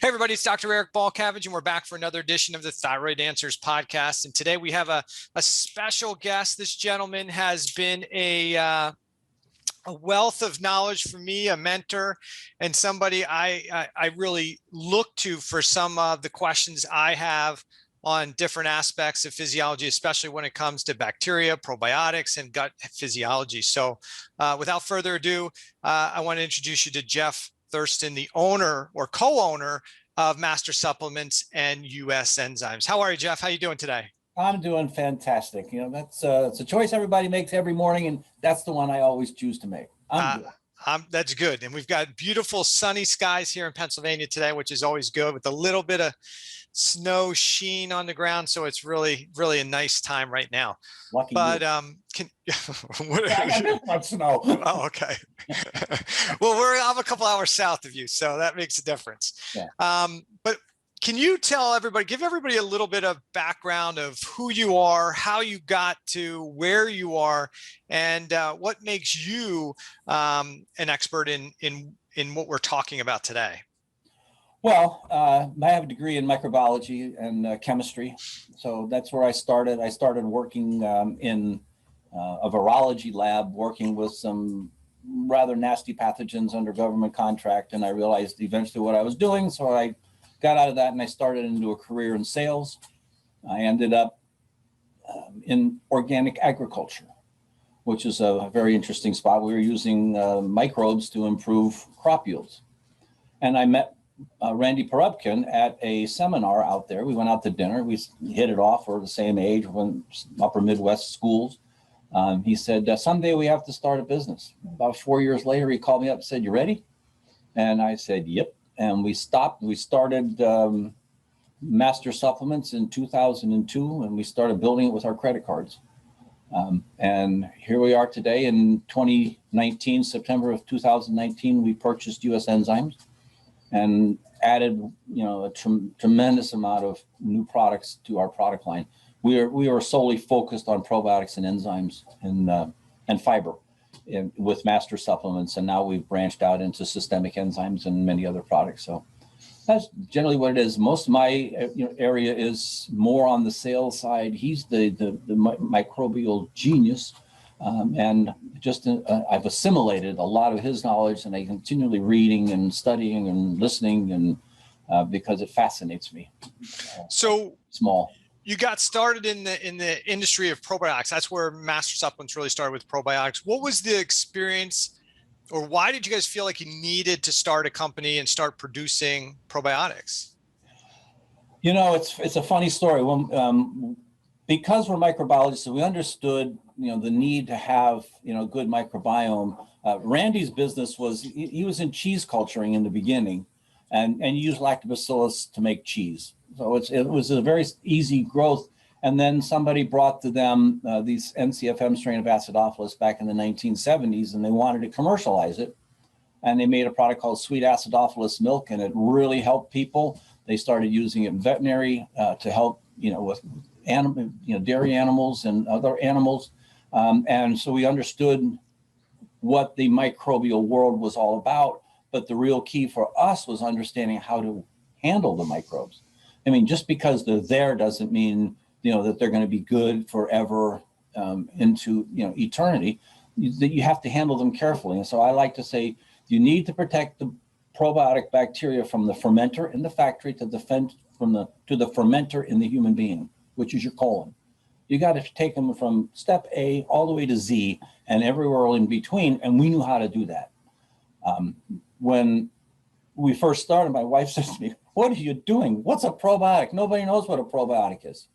Hey everybody, it's Dr. Eric Balcavage, and we're back for another edition of the Thyroid Answers podcast. And today we have a special guest. This gentleman has been a wealth of knowledge for me, a mentor, and somebody I really look to for some of the questions I have on different aspects of physiology, especially when it comes to bacteria, probiotics, and gut physiology. So without further ado, I want to introduce you to Jeff Thurston, the owner or co-owner of Master Supplements and US Enzymes. How are you, Jeff? How are you doing today? I'm doing fantastic. You know, that's it's a choice everybody makes every morning, and that's the one I always choose to make. That's good. And we've got beautiful sunny skies here in Pennsylvania today, which is always good, with a little bit of snow sheen on the ground. So it's really, really a nice time right now. Lucky but you. I want snow. Oh, okay. Well, I'm a couple hours south of you, so that makes a difference. Yeah. But can you tell everybody, give everybody a little bit of background of who you are, how you got to where you are, and what makes you an expert in what we're talking about today? Well, I have a degree in microbiology and chemistry, so that's where I started. I started working in a virology lab, working with some rather nasty pathogens under government contract, and I realized eventually what I was doing, so I got out of that and I started into a career in sales. I ended up in organic agriculture, which is a very interesting spot. We were using microbes to improve crop yields. And I met Randy Porubcan at a seminar out there. We went out to dinner. We hit it off. We're the same age, went upper Midwest schools. He said, someday we have to start a business. About 4 years later, he called me up and said, "You ready?" And I said, "Yep." And we started Master Supplements in 2002, and we started building it with our credit cards. And here we are today in 2019, September of 2019, we purchased US Enzymes and added, a tremendous amount of new products to our product line. We are solely focused on probiotics and enzymes and fiber with Master Supplements, and now we've branched out into systemic enzymes and many other products. So that's generally what it is. Most of my area is more on the sales side. He's the microbial genius, and just I've assimilated a lot of his knowledge, and I continually reading and studying and listening, and because it fascinates me. So small. You got started in the industry of probiotics. That's where Master Supplements really started, with probiotics. What was the experience, or why did you guys feel like you needed to start a company and start producing probiotics? It's a funny story. Because we're microbiologists, we understood the need to have good microbiome. Randy's business was he was in cheese culturing in the beginning, and used lactobacillus to make cheese. So it was a very easy growth. And then somebody brought to them these NCFM strain of acidophilus back in the 1970s, and they wanted to commercialize it. And they made a product called sweet acidophilus milk, and it really helped people. They started using it in veterinary to help, with dairy animals and other animals. And so we understood what the microbial world was all about. But the real key for us was understanding how to handle the microbes. I mean, just because they're there doesn't mean, that they're going to be good forever into, eternity. You have to handle them carefully. And so I like to say, you need to protect the probiotic bacteria from the fermenter in the factory to the fermenter in the human being, which is your colon. You got to take them from step A all the way to Z and everywhere in between. And we knew how to do that. When we first started, my wife says to me, "What are you doing? What's a probiotic? Nobody knows what a probiotic is."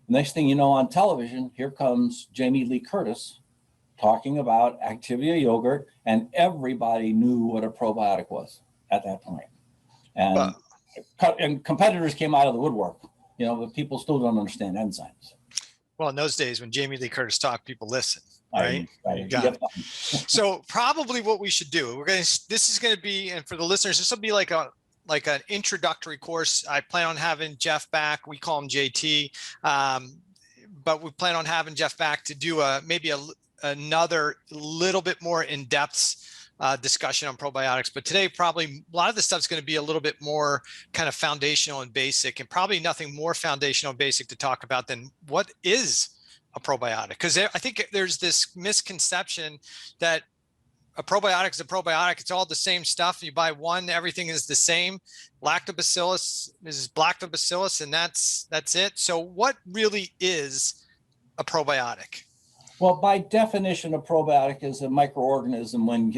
Next thing you know, on television, here comes Jamie Lee Curtis talking about Activia yogurt, and everybody knew what a probiotic was at that point. And competitors came out of the woodwork, but people still don't understand enzymes. Well, in those days when Jamie Lee Curtis talked, people listen. Right. Yep. So probably what we should do, this is going to be, and for the listeners, this will be like an introductory course. I plan on having Jeff back. We call him JT, but we plan on having Jeff back to do maybe another little bit more in-depth discussion on probiotics. But today, probably a lot of the stuff's going to be a little bit more kind of foundational and basic, and probably nothing more foundational and basic to talk about than what is a probiotic. Because I think there's this misconception that a probiotic is a probiotic. It's all the same stuff. You buy one, everything is the same. Lactobacillus is lactobacillus, and that's it. So what really is a probiotic? Well, by definition, a probiotic is a microorganism when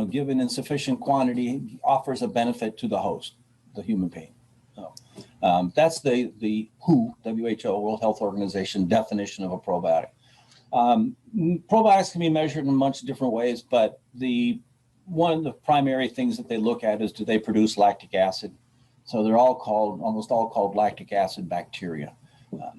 given in sufficient quantity, offers a benefit to the host, the human being. So, that's the WHO, World Health Organization, definition of a probiotic. Probiotics can be measured in a bunch of different ways, but one of the primary things that they look at is, do they produce lactic acid? So they're almost all called lactic acid bacteria.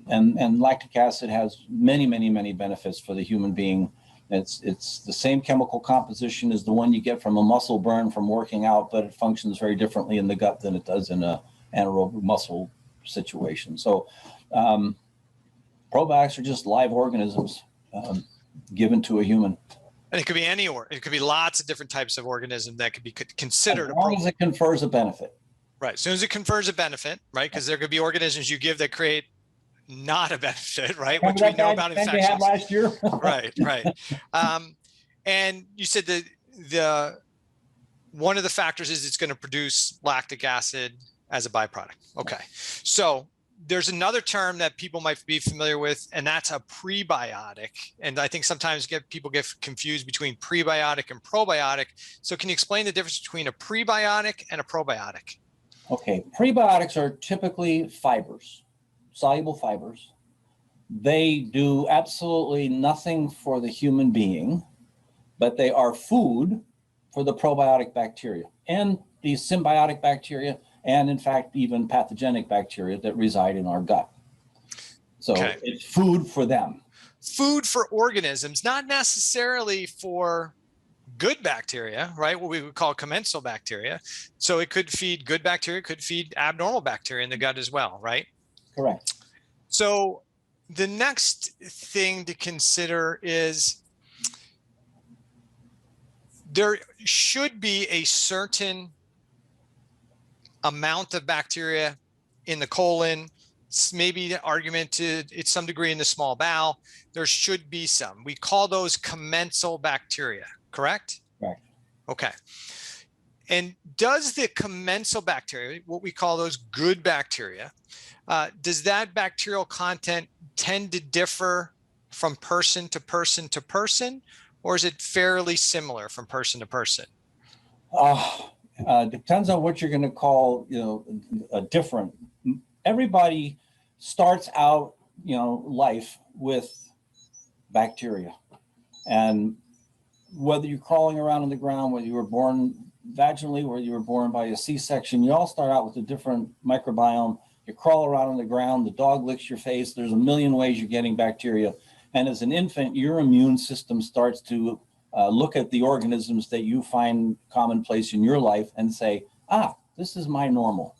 And lactic acid has many, many, many benefits for the human being. It's the same chemical composition as the one you get from a muscle burn from working out, but it functions very differently in the gut than it does in a anaerobic muscle situation. So probiotics are just live organisms given to a human. And it could be it could be lots of different types of organism that could be considered as long as it confers a benefit. Right. As soon as it confers a benefit, right? Because there could be organisms you give that create not a benefit, right? Which we know about infections. Had last year. Right. And you said that one of the factors is it's going to produce lactic acid as a byproduct. Okay. So there's another term that people might be familiar with, and that's a prebiotic. And I think sometimes people get confused between prebiotic and probiotic. So can you explain the difference between a prebiotic and a probiotic? Okay. Prebiotics are typically fibers, soluble fibers. They do absolutely nothing for the human being, but they are food for the probiotic bacteria and the symbiotic bacteria, and in fact, even pathogenic bacteria that reside in our gut. So It's food for them. Food for organisms, not necessarily for good bacteria, right? What we would call commensal bacteria. So it could feed good bacteria, could feed abnormal bacteria in the gut as well, right? Correct. So the next thing to consider is there should be a certain amount of bacteria in the colon, maybe the argument to some degree in the small bowel. There should be some. We call those commensal bacteria, correct? Correct. Okay. And does the commensal bacteria, what we call those good bacteria, does that bacterial content tend to differ from person to person to person, or is it fairly similar from person to person? Depends on what you're going to call, a different. Everybody starts out, life with bacteria, and whether you're crawling around on the ground, whether you were born vaginally, whether you were born by a C-section, you all start out with a different microbiome. You crawl around on the ground, the dog licks your face. There's a million ways you're getting bacteria, and as an infant, your immune system starts to look at the organisms that you find commonplace in your life and say, this is my normal.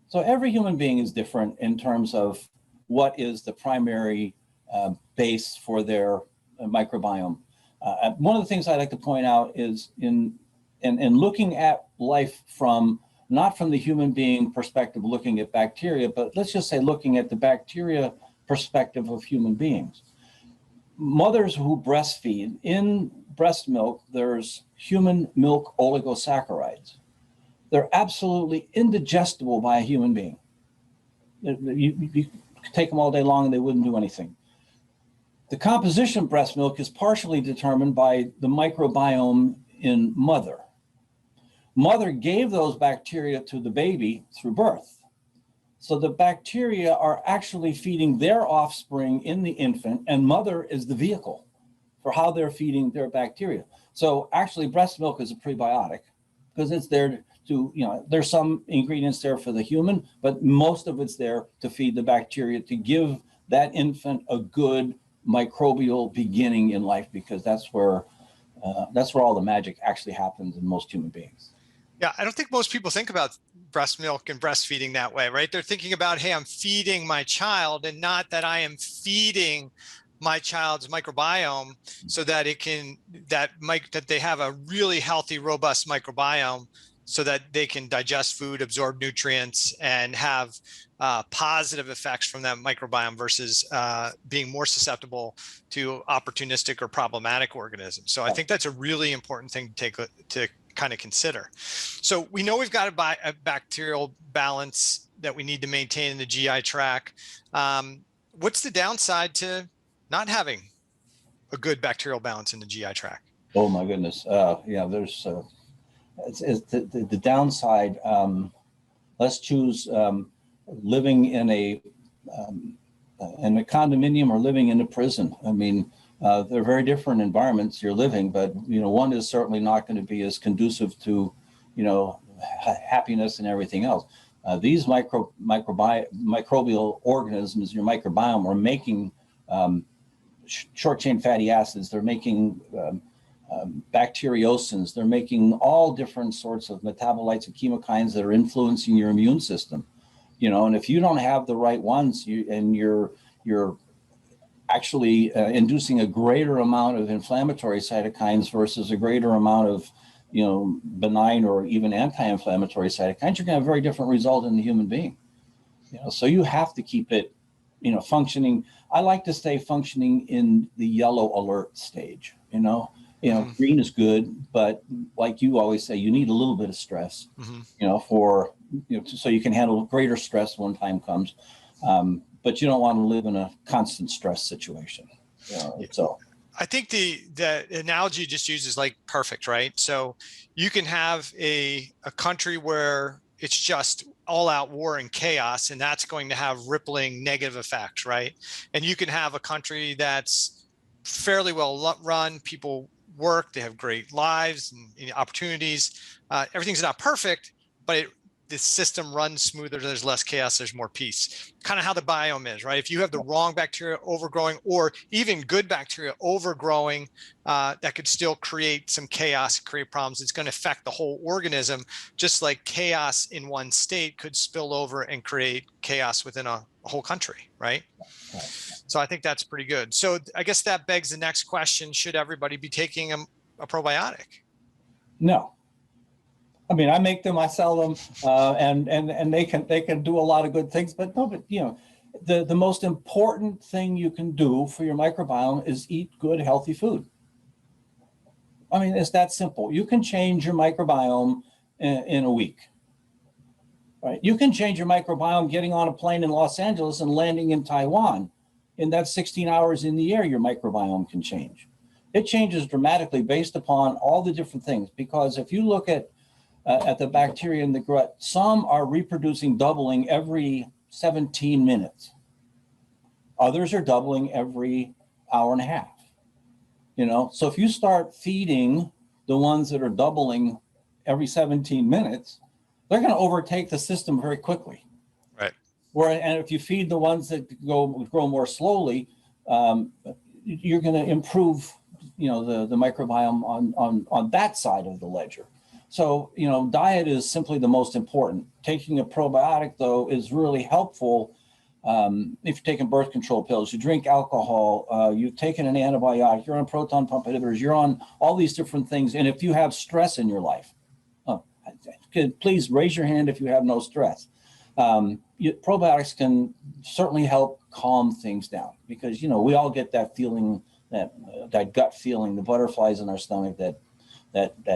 So every human being is different in terms of what is the primary base for their microbiome. One of the things I like to point out is in looking at life not from the human being perspective, looking at bacteria, but let's just say looking at the bacteria perspective of human beings. Mothers who breastfeed, in breast milk, there's human milk oligosaccharides. They're absolutely indigestible by a human being. You take them all day long and they wouldn't do anything. The composition of breast milk is partially determined by the microbiome in mother. Mother gave those bacteria to the baby through birth. So the bacteria are actually feeding their offspring in the infant, and mother is the vehicle for how they're feeding their bacteria. So actually breast milk is a prebiotic because it's there to, there's some ingredients there for the human, but most of it's there to feed the bacteria, to give that infant a good microbial beginning in life, because that's where all the magic actually happens in most human beings. Yeah, I don't think most people think about breast milk and breastfeeding that way, right? They're thinking about, hey, I'm feeding my child, and not that I am feeding my child's microbiome so that that they have a really healthy, robust microbiome so that they can digest food, absorb nutrients, and have positive effects from that microbiome versus being more susceptible to opportunistic or problematic organisms. So I think that's a really important thing to kind of consider. So we know we've got a bacterial balance that we need to maintain in the GI tract. What's the downside to not having a good bacterial balance in the GI tract? Oh my goodness. Yeah, there's it's the downside. Let's choose living in a condominium or living in a prison. I mean, they're very different environments you're living, but one is certainly not going to be as conducive to happiness and everything else. These microbial organisms, your microbiome, are making short chain fatty acids. They're making bacteriocins. They're making all different sorts of metabolites and chemokines that are influencing your immune system. And if you don't have the right ones, you're actually inducing a greater amount of inflammatory cytokines versus a greater amount of benign or even anti-inflammatory cytokines, you're going to have a very different result in the human being. So you have to keep it functioning. I like to stay functioning in the yellow alert stage. Green is good, but like you always say, you need a little bit of stress, so you can handle greater stress when time comes. But you don't want to live in a constant stress situation. So I think the analogy you just used is like perfect, right? So you can have a country where it's just all out war and chaos, and that's going to have rippling negative effects, right? And you can have a country that's fairly well run, people work, they have great lives and opportunities. Everything's not perfect, but the system runs smoother, there's less chaos, there's more peace. Kind of how the biome is, right? If you have the wrong bacteria overgrowing, or even good bacteria overgrowing, that could still create some chaos, create problems. It's going to affect the whole organism, just like chaos in one state could spill over and create chaos within a whole country, right? So I think that's pretty good. So I guess that begs the next question: should everybody be taking a probiotic? No. I mean, I make them, I sell them, and they can do a lot of good things. But no, but the most important thing you can do for your microbiome is eat good, healthy food. I mean, it's that simple. You can change your microbiome in a week, right? You can change your microbiome getting on a plane in Los Angeles and landing in Taiwan. In that 16 hours in the air, your microbiome can change. It changes dramatically based upon all the different things. Because if you look at the bacteria in the gut, some are reproducing, doubling every 17 minutes. Others are doubling every hour and a half. So if you start feeding the ones that are doubling every 17 minutes, they're going to overtake the system very quickly. Right. And if you feed the ones that grow more slowly, you're going to improve, the microbiome on that side of the ledger. So, diet is simply the most important. Taking a probiotic, though, is really helpful. If you're taking birth control pills, you drink alcohol, you've taken an antibiotic, you're on proton pump inhibitors, you're on all these different things. And if you have stress in your life, please raise your hand if you have no stress. Probiotics can certainly help calm things down, because, we all get that feeling, that gut feeling, the butterflies in our stomach, that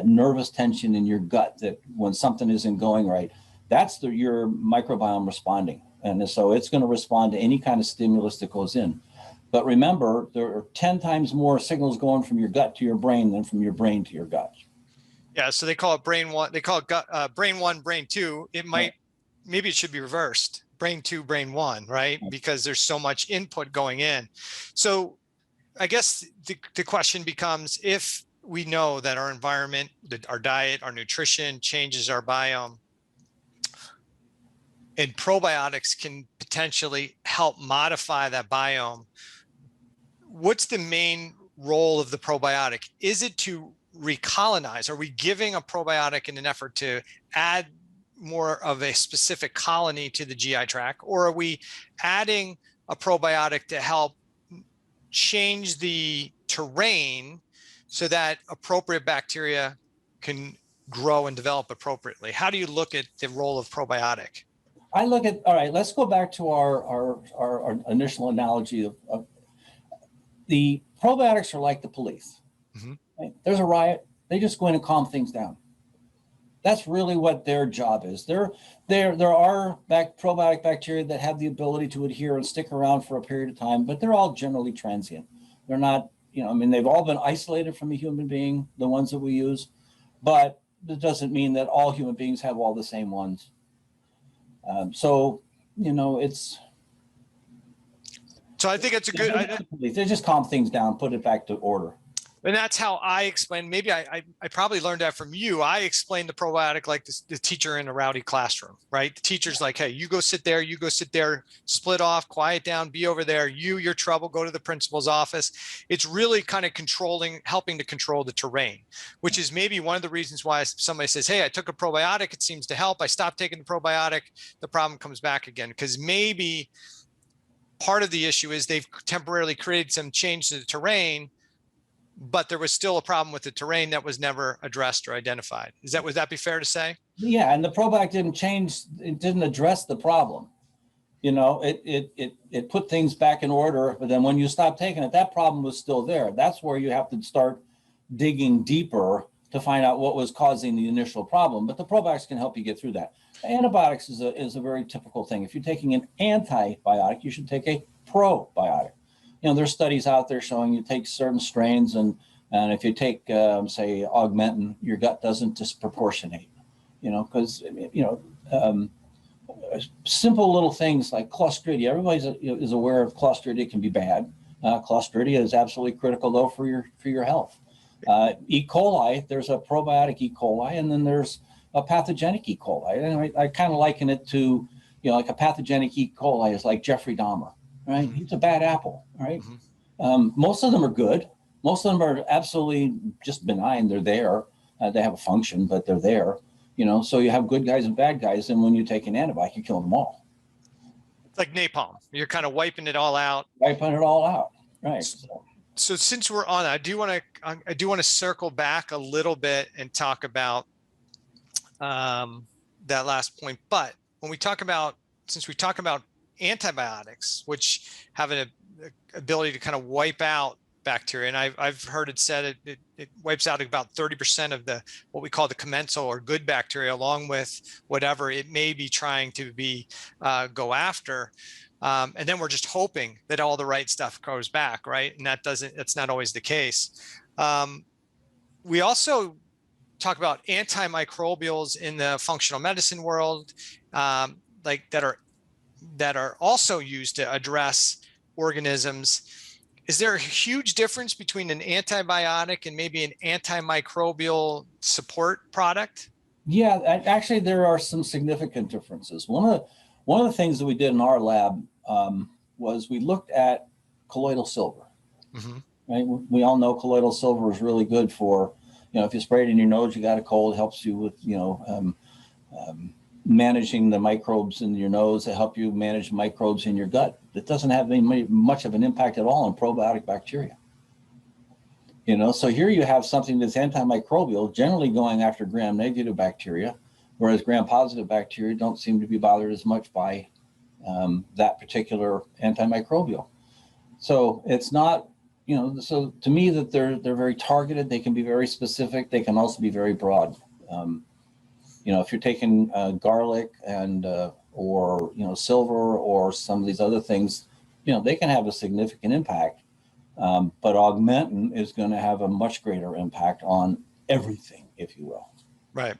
nervous tension in your gut, that when something isn't going right, that's your microbiome responding. And so it's going to respond to any kind of stimulus that goes in. But remember, there are 10 times more signals going from your gut to your brain than from your brain to your gut. Yeah, so they call it brain one, they call it gut, brain one, brain two. It might, maybe it should be reversed, brain two, brain one, right? Because there's so much input going in. So I guess the question becomes, if we know that our environment, our diet, our nutrition changes our biome, and probiotics can potentially help modify that biome, what's the main role of the probiotic? Is it to recolonize? Are we giving a probiotic in an effort to add more of a specific colony to the GI tract, or are we adding a probiotic to help change the terrain so that appropriate bacteria can grow and develop appropriately? How do you look at the role of probiotic? I look at, all right, let's go back to our initial analogy of the probiotics are like the police. Mm-hmm. Right? There's a riot, they just go in and calm things down. That's really what their job is. There are probiotic bacteria that have the ability to adhere and stick around for a period of time, but they're all generally transient. They're not, I mean, they've all been isolated from a human being, the ones that we use, but it doesn't mean that all human beings have all the same ones. So I think it's a good. They just calm things down, put it back to order. And that's how I explain. Maybe I probably learned that from you. I explained the probiotic like the teacher in a rowdy classroom, right? The teacher's like, hey, you go sit there, split off, quiet down, be over there. You're trouble, go to the principal's office. It's really kind of helping to control the terrain, which is maybe one of the reasons why somebody says, hey, I took a probiotic, it seems to help. I stopped taking the probiotic, the problem comes back again. Because maybe part of the issue is they've temporarily created some change to the terrain, but there was still a problem with the terrain that was never addressed or identified. Would that be fair to say? Yeah, and the probiotic didn't change, it didn't address the problem. It put things back in order, but then when you stop taking it, that problem was still there. That's where you have to start digging deeper to find out what was causing the initial problem. But the probiotics can help you get through that. Antibiotics is a very typical thing. If you're taking an antibiotic, you should take a probiotic. There's studies out there showing you take certain strains, and if you take, say, Augmentin, your gut doesn't disproportionate, because, simple little things like Clostridia. Everybody is aware of Clostridia can be bad. Clostridia is absolutely critical, though, for your health. E. coli, there's a probiotic E. coli, and then there's a pathogenic E. coli. And I kind of liken it to, like a pathogenic E. coli is like Jeffrey Dahmer. Right? He's a bad apple, right? Mm-hmm. Most of them are good. Most of them are absolutely just benign. They're there. They have a function, but they're there. So you have good guys and bad guys. And when you take an antibiotic, you kill them all. It's like napalm. You're kind of wiping it all out. Wiping it all out, right? So since we're on, I do want to circle back a little bit and talk about that last point. But when we talk about, antibiotics, which have an ability to kind of wipe out bacteria, and I've heard it said it wipes out about 30% of what we call the commensal or good bacteria, along with whatever it may be trying to go after, and then we're just hoping that all the right stuff goes back, right? And that's not always the case. We also talk about antimicrobials in the functional medicine world, that are also used to address organisms. Is there a huge difference between an antibiotic and maybe an antimicrobial support product? Yeah, actually, there are some significant differences. One of the things that we did in our lab was we looked at colloidal silver. Mm-hmm. Right? We all know colloidal silver is really good for, if you spray it in your nose, you got a cold, helps you with, managing the microbes in your nose. It help you manage microbes in your gut. It doesn't have much of an impact at all on probiotic bacteria. So here you have something that's antimicrobial, generally going after gram-negative bacteria, whereas gram-positive bacteria don't seem to be bothered as much by that particular antimicrobial. So it's not, so to me that they're very targeted. They can be very specific. They can also be very broad. If you're taking garlic and or silver or some of these other things, they can have a significant impact. But Augmentin is going to have a much greater impact on everything, if you will. Right.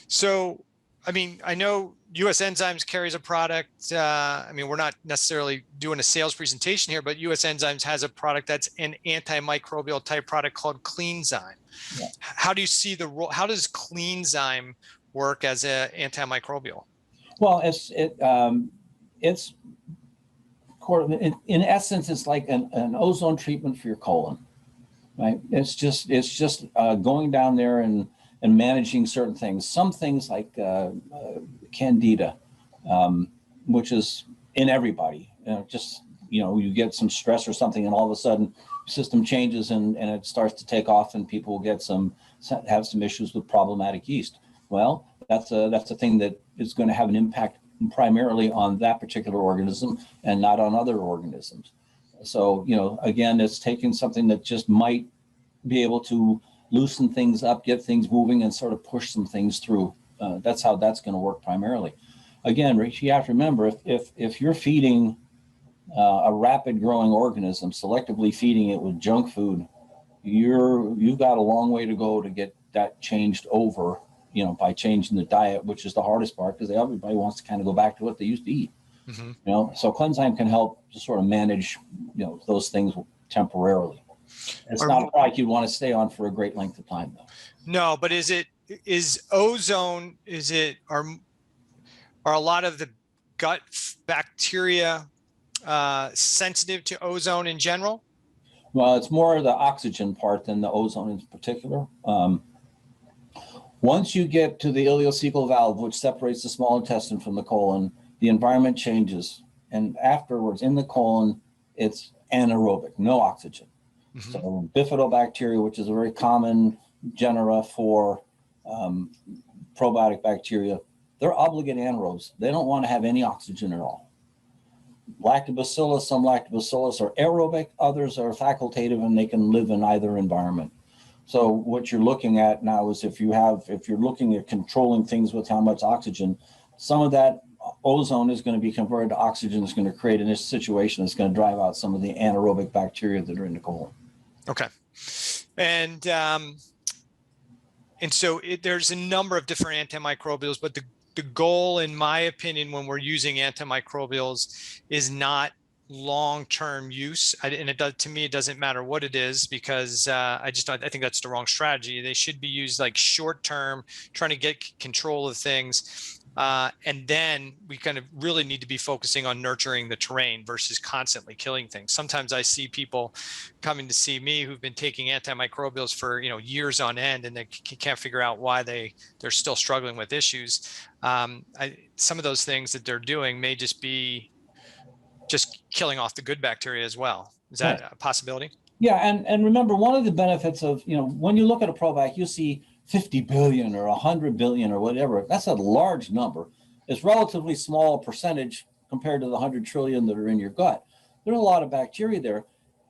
So, I know US Enzymes carries a product. We're not necessarily doing a sales presentation here, but US Enzymes has a product that's an antimicrobial type product called CleanZyme. Yeah. How do you see the role? How does CleanZyme work as an antimicrobial? Well, it's in essence, it's like an ozone treatment for your colon, right? It's just going down there and managing certain things. Some things like Candida, which is in everybody, just you get some stress or something, and all of a sudden system changes and it starts to take off, and people have some issues with problematic yeast. Well, that's a thing that is going to have an impact primarily on that particular organism and not on other organisms. So, again, it's taking something that just might be able to loosen things up, get things moving, and sort of push some things through. That's how that's going to work primarily. Again, Rich, you have to remember, if you're feeding a rapid growing organism, selectively feeding it with junk food, you've got a long way to go to get that changed over, by changing the diet, which is the hardest part, because everybody wants to kind of go back to what they used to eat. Mm-hmm. So Cleanzyme can help to sort of manage, those things temporarily. It's not a product you'd want to stay on for a great length of time, though. No, but is ozone, are a lot of the gut bacteria sensitive to ozone in general? Well, it's more the oxygen part than the ozone in particular. Once you get to the ileocecal valve, which separates the small intestine from the colon, the environment changes. And afterwards, in the colon, it's anaerobic, no oxygen. Mm-hmm. So bifidobacteria, which is a very common genera for probiotic bacteria, they're obligate anaerobes. They don't want to have any oxygen at all. Lactobacillus, some lactobacillus are aerobic, others are facultative, and they can live in either environment. So what you're looking at now is if you're looking at controlling things with how much oxygen, some of that ozone is going to be converted to oxygen. It's going to create a situation that's going to drive out some of the anaerobic bacteria that are in the colon. Okay. And so there's a number of different antimicrobials, but the goal, in my opinion, when we're using antimicrobials is not long-term use. To me, it doesn't matter what it is, because I think that's the wrong strategy. They should be used like short-term, trying to get control of things. And then we kind of really need to be focusing on nurturing the terrain versus constantly killing things. Sometimes I see people coming to see me who've been taking antimicrobials for years on end, and they can't figure out why they're still struggling with issues. Some of those things that they're doing may just be killing off the good bacteria as well. Is that a possibility? Yeah, and remember, one of the benefits of, when you look at a probiotic, you see 50 billion or 100 billion or whatever. That's a large number. It's relatively small percentage compared to the 100 trillion that are in your gut. There are a lot of bacteria there.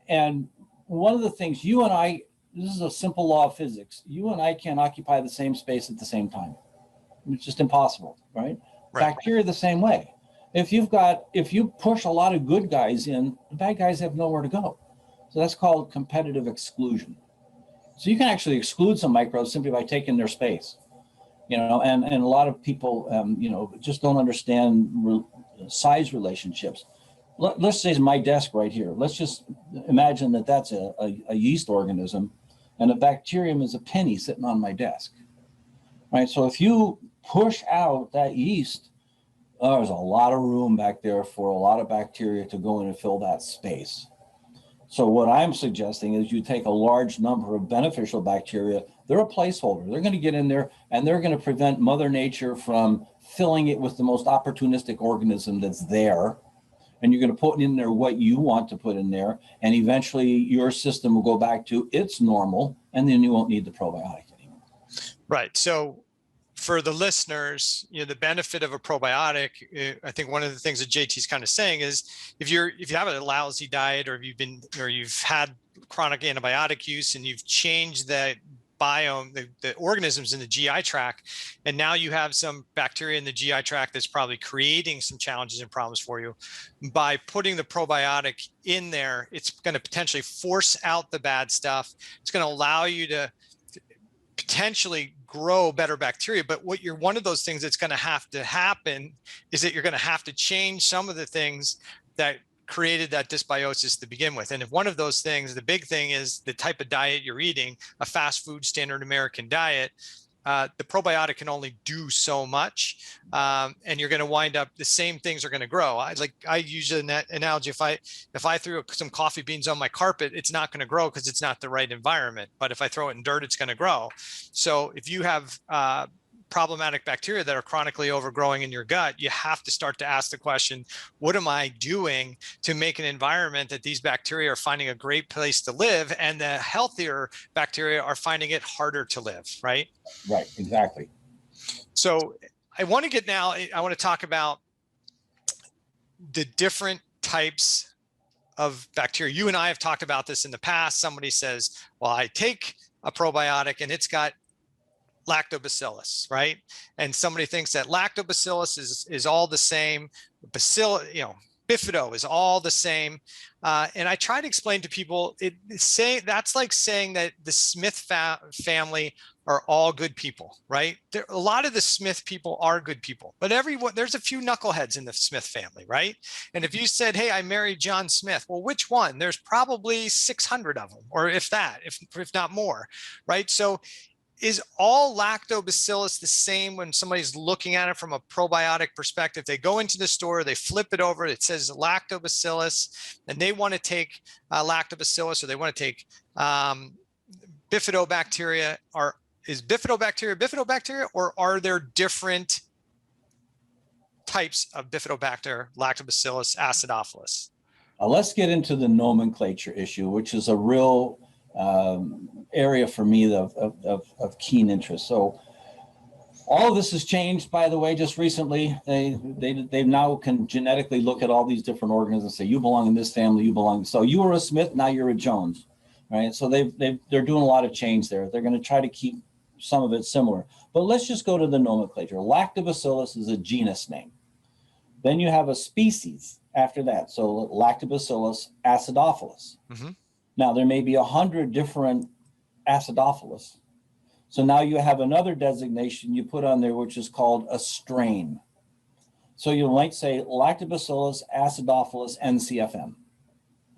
And one of the things this is a simple law of physics. You and I can't occupy the same space at the same time. It's just impossible, right? Bacteria the same way. If you push a lot of good guys in, the bad guys have nowhere to go. So that's called competitive exclusion. So you can actually exclude some microbes simply by taking their space, and a lot of people, just don't understand size relationships. Let's say my desk right here. Let's just imagine that that's a yeast organism, and a bacterium is a penny sitting on my desk, right? So if you push out that yeast, there's a lot of room back there for a lot of bacteria to go in and fill that space. So what I'm suggesting is you take a large number of beneficial bacteria. They're a placeholder. They're going to get in there, and they're going to prevent Mother Nature from filling it with the most opportunistic organism that's there. And you're going to put in there what you want to put in there. And eventually your system will go back to its normal, and then you won't need the probiotic anymore. Right. So for the listeners, the benefit of a probiotic, I think one of the things that JT's kind of saying is if you have a lousy diet, or you've had chronic antibiotic use, and you've changed the biome, the organisms in the GI tract, and now you have some bacteria in the GI tract that's probably creating some challenges and problems for you. By putting the probiotic in there, it's going to potentially force out the bad stuff. It's going to allow you to potentially grow better bacteria. But one of those things that's going to have to happen is that you're going to have to change some of the things that created that dysbiosis to begin with. And if one of those things, the big thing is the type of diet you're eating, a fast food standard American diet, the probiotic can only do so much, and you're going to wind up, the same things are going to grow. I use an analogy. If I threw some coffee beans on my carpet, it's not going to grow because it's not the right environment. But if I throw it in dirt, it's going to grow. So if you have problematic bacteria that are chronically overgrowing in your gut, you have to start to ask the question, what am I doing to make an environment that these bacteria are finding a great place to live, and the healthier bacteria are finding it harder to live, right? Right, exactly. So I want to talk about the different types of bacteria. You and I have talked about this in the past. Somebody says, well, I take a probiotic and it's got lactobacillus, right? And somebody thinks that lactobacillus is all the same. Bifido is all the same. And I try to explain to people, that's like saying that the Smith family are all good people, right? A lot of the Smith people are good people, but there's a few knuckleheads in the Smith family, right? And if you said, hey, I married John Smith, well, which one? There's probably 600 of them, or if not more, right? So is all lactobacillus the same when somebody's looking at it from a probiotic perspective? They go into the store, they flip it over, it says lactobacillus, and they want to take lactobacillus, or they want to take bifidobacteria. Is bifidobacteria, or are there different types of bifidobacter, lactobacillus, acidophilus? Let's get into the nomenclature issue, which is a real area for me of keen interest. So all of this has changed, by the way, just recently. They now can genetically look at all these different organisms and say, you belong in this family, you belong. So you were a Smith, now you're a Jones, right? So they're doing a lot of change there. They're going to try to keep some of it similar. But let's just go to the nomenclature. Lactobacillus is a genus name. Then you have a species after that. So Lactobacillus acidophilus. Mm-hmm. Now, there may be 100 different acidophilus. So now you have another designation you put on there, which is called a strain. So you might say Lactobacillus acidophilus NCFM,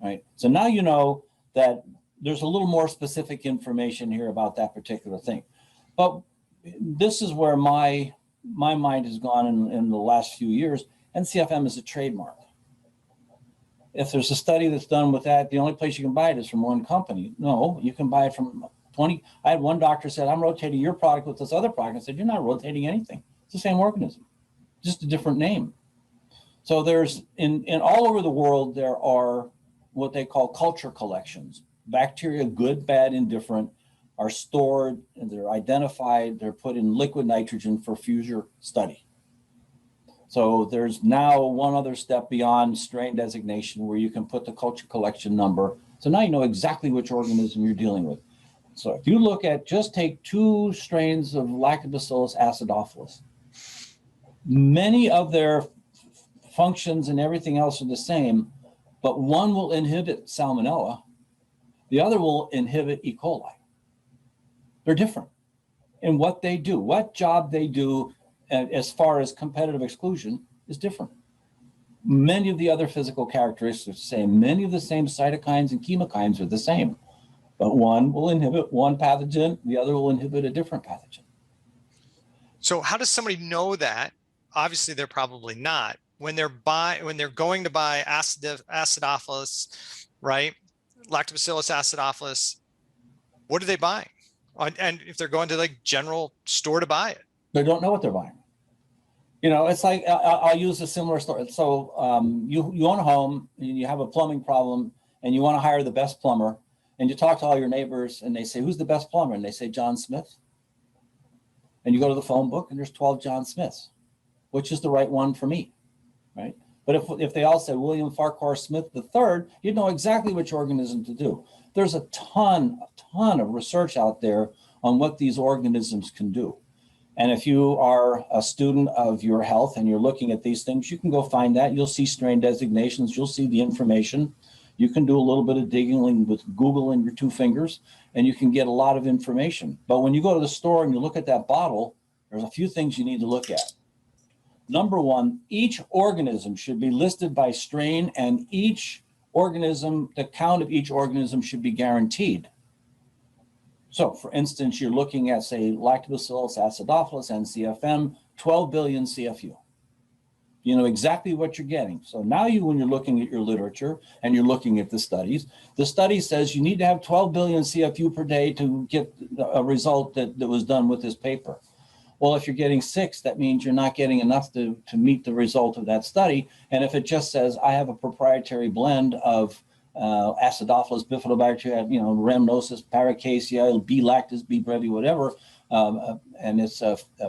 right? So now you know that there's a little more specific information here about that particular thing. But this is where my mind has gone in the last few years. NCFM is a trademark. If there's a study that's done with that, the only place you can buy it is from one company. No, you can buy it from 20. I had one doctor said, I'm rotating your product with this other product. I said, you're not rotating anything. It's the same organism, just a different name. So there's, in all over the world, there are what they call culture collections. Bacteria, good, bad, indifferent, are stored and they're identified. They're put in liquid nitrogen for future study. So there's now one other step beyond strain designation where you can put the culture collection number. So now you know exactly which organism you're dealing with. So if you look at, just take 2 strains of Lactobacillus acidophilus, many of their functions and everything else are the same, but one will inhibit Salmonella, the other will inhibit E. coli. They're different in what they do, what job they do. As far as competitive exclusion is different. Many of the other physical characteristics are the same. Many of the same cytokines and chemokines are the same, but one will inhibit one pathogen, the other will inhibit a different pathogen. So how does somebody know that? Obviously, they're probably not. When they're going to buy acidophilus, right? Lactobacillus acidophilus, what are they buying? And if they're going to like general store to buy it? They don't know what they're buying. You know, it's like, I'll use a similar story. So you own a home and you have a plumbing problem and you want to hire the best plumber, and you talk to all your neighbors and they say, who's the best plumber? And they say, John Smith. And you go to the phone book and there's 12 John Smiths. Which is the right one for me, right? But if they all say William Farquhar Smith III, you'd know exactly which organism to do. There's a ton of research out there on what these organisms can do. And if you are a student of your health and you're looking at these things, you can go find that. You'll see strain designations. You'll see the information. You can do a little bit of digging with Google and your 2 fingers, and you can get a lot of information. But when you go to the store and you look at that bottle, there's a few things you need to look at. Number 1, each organism should be listed by strain, and each organism, the count of each organism should be guaranteed. So for instance, you're looking at, say, Lactobacillus acidophilus, NCFM, 12 billion CFU. You know exactly what you're getting. So now when you're looking at your literature and you're looking at the study says you need to have 12 billion CFU per day to get a result that was done with this paper. Well, if you're getting 6, that means you're not getting enough to meet the result of that study. And if it just says, I have a proprietary blend of Acidophilus bifidobacteria, Rhamnosus, Paracasea, B. lactis, B. brevi, whatever, and it's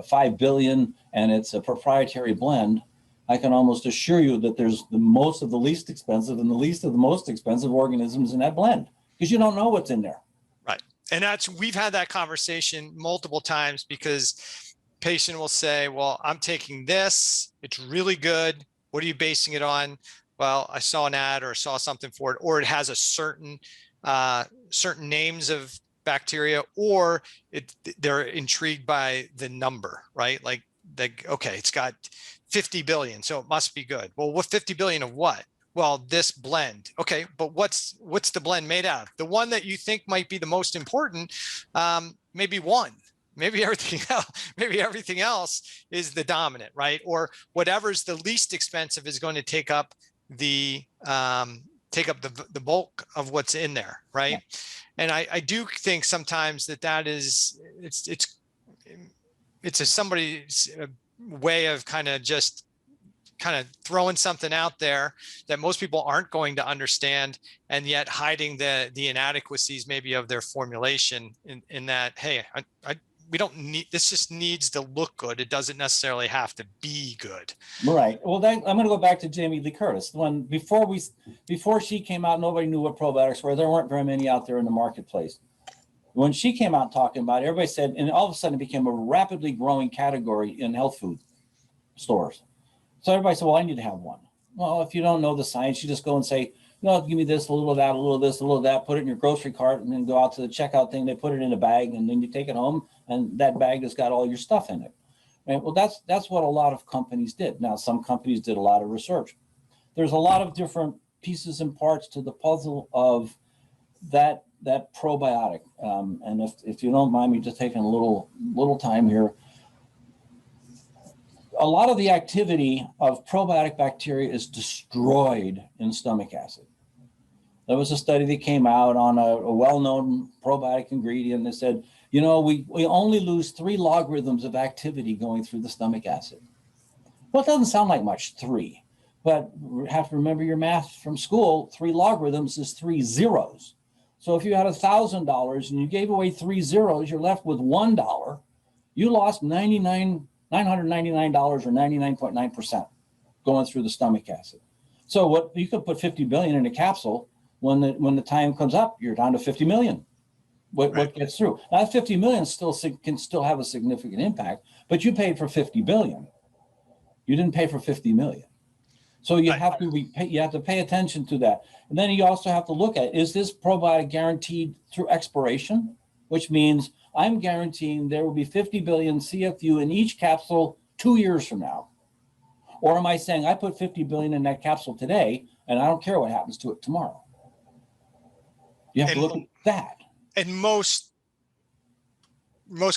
5 billion, and it's a proprietary blend, I can almost assure you that there's the most of the least expensive and the least of the most expensive organisms in that blend, because you don't know what's in there. Right. And we've had that conversation multiple times, because patient will say, well, I'm taking this, it's really good. What are you basing it on? Well, I saw an ad or saw something for it, or it has a certain names of bacteria, or they're intrigued by the number, right? Like, okay, it's got 50 billion, so it must be good. Well, what 50 billion of what? Well, this blend. Okay, but what's the blend made out of? The one that you think might be the most important, maybe one. Maybe everything else is the dominant, right? Or whatever's the least expensive is going to take up the bulk of what's in there, right? Yeah. And I do think sometimes that is it's somebody's way of kind of throwing something out there that most people aren't going to understand, and yet hiding the inadequacies maybe of their formulation in that, hey, we don't need, this just needs to look good. It doesn't necessarily have to be good. Right. Well, I'm going to go back to Jamie Lee Curtis. Before she came out, nobody knew what probiotics were. There weren't very many out there in the marketplace. When she came out talking about it, everybody said, and all of a sudden it became a rapidly growing category in health food stores. So everybody said, well, I need to have one. Well, if you don't know the science, you just go and say, no, give me this, a little of that, a little of this, a little of that, put it in your grocery cart, and then go out to the checkout thing. They put it in a bag, and then you take it home, and that bag has got all your stuff in it. Right? Well, that's what a lot of companies did. Now, some companies did a lot of research. There's a lot of different pieces and parts to the puzzle of that probiotic. And if you don't mind me just taking a little time here, a lot of the activity of probiotic bacteria is destroyed in stomach acid. There was a study that came out on a well-known probiotic ingredient that said, we only lose 3 logarithms of activity going through the stomach acid. Well, it doesn't sound like much, 3, but you have to remember your math from school. 3 logarithms is 3 zeros. So if you had $1,000 and you gave away 3 zeros, you're left with $1. You lost $999 or 99.9% going through the stomach acid. So what you could put 50 billion in a capsule. When the time comes up, you're down to 50 million. What gets through? That 50 million can still have a significant impact, but you paid for 50 billion. You didn't pay for 50 million. So you have to pay attention to that. And then you also have to look at, is this probiotic guaranteed through expiration? Which means I'm guaranteeing there will be 50 billion CFU in each capsule 2 years from now. Or am I saying I put 50 billion in that capsule today and I don't care what happens to it tomorrow? You have to look at that. And most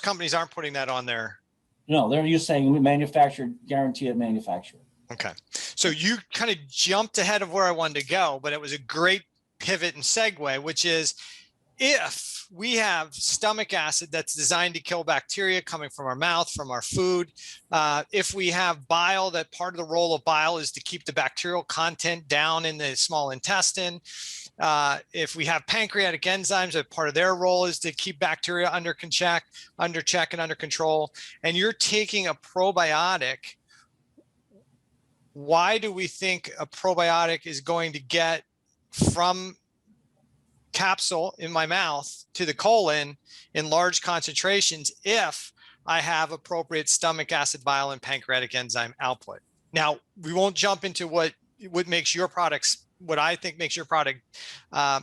companies aren't putting that on there. No, they're just saying manufactured, guarantee at manufacturer. Okay. So you kind of jumped ahead of where I wanted to go, but it was a great pivot and segue, which is, if we have stomach acid that's designed to kill bacteria coming from our mouth, from our food, if we have bile, that part of the role of bile is to keep the bacterial content down in the small intestine. If we have pancreatic enzymes, that part of their role is to keep bacteria under check and under control, and you're taking a probiotic, why do we think a probiotic is going to get from capsule in my mouth to the colon in large concentrations if I have appropriate stomach acid, bile, and pancreatic enzyme output? Now, we won't jump into what makes your products, what I think makes your product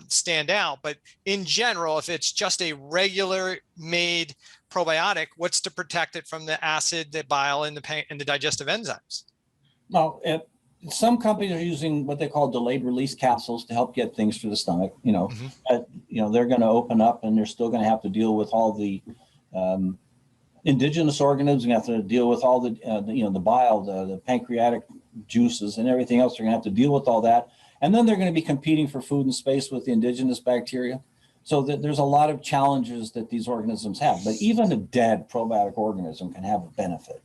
stand out, but in general, if it's just a regular made probiotic, what's to protect it from the acid, the bile, and the digestive enzymes? Well, some companies are using what they call delayed release capsules to help get things through the stomach. They're going to open up, and they're still going to have to deal with all the indigenous organisms. You have to deal with all the bile, the pancreatic juices, and everything else. They're going to have to deal with all that, and then they're going to be competing for food and space with the indigenous bacteria. So that there's a lot of challenges that these organisms have, but even a dead probiotic organism can have a benefit.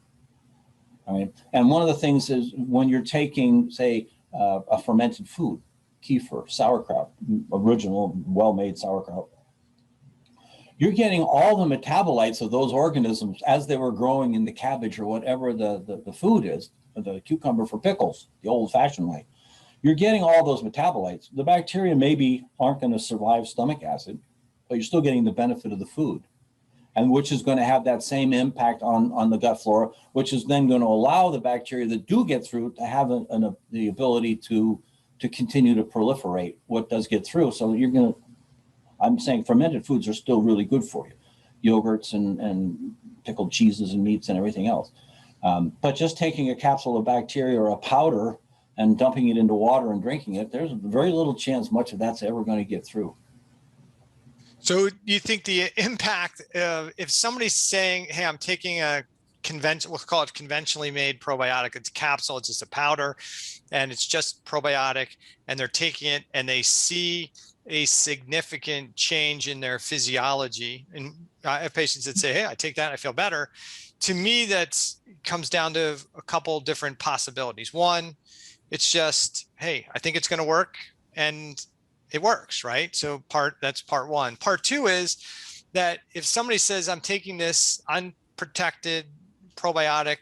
I mean, and one of the things is when you're taking, say, a fermented food, kefir, sauerkraut, original, well-made sauerkraut, you're getting all the metabolites of those organisms as they were growing in the cabbage or whatever the food is, the cucumber for pickles, the old-fashioned way. You're getting all those metabolites. The bacteria maybe aren't going to survive stomach acid, but you're still getting the benefit of the food, and which is going to have that same impact on the gut flora, which is then going to allow the bacteria that do get through to have the ability to continue to proliferate what does get through. So you're going to, I'm saying fermented foods are still really good for you, yogurts and pickled cheeses and meats and everything else. But just taking a capsule of bacteria or a powder and dumping it into water and drinking it, there's very little chance much of that's ever going to get through. So you think the impact of if somebody's saying, hey, I'm taking a we'll call it conventionally made probiotic, it's a capsule, it's just a powder, and it's just probiotic, and they're taking it and they see a significant change in their physiology. And I have patients that say, hey, I take that, I feel better. To me, that comes down to a couple different possibilities. One, it's just, hey, I think it's going to work, and it works, right? So that's part one. Part two is that if somebody says, I'm taking this unprotected probiotic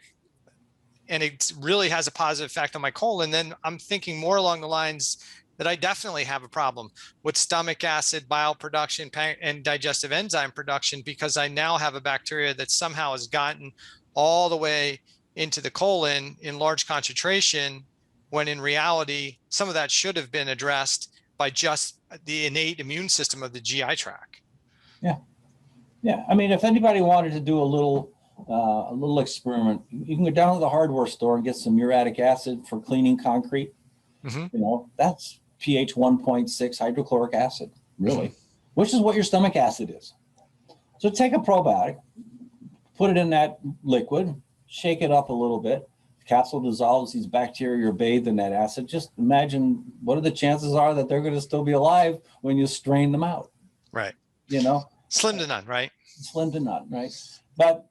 and it really has a positive effect on my colon, then I'm thinking more along the lines that I definitely have a problem with stomach acid, bile production, and digestive enzyme production, because I now have a bacteria that somehow has gotten all the way into the colon in large concentration, when in reality, some of that should have been addressed by just the innate immune system of the GI tract. Yeah. Yeah. I mean, if anybody wanted to do a little experiment, you can go down to the hardware store and get some muriatic acid for cleaning concrete. Mm-hmm. You know, that's pH 1.6 hydrochloric acid, really, which is what your stomach acid is. So take a probiotic, put it in that liquid, shake it up a little bit. The capsule dissolves, these bacteria are bathed in that acid. Just imagine what are the chances are that they're going to still be alive when you strain them out. Right. You know, slim to none, right? Slim to none, right? But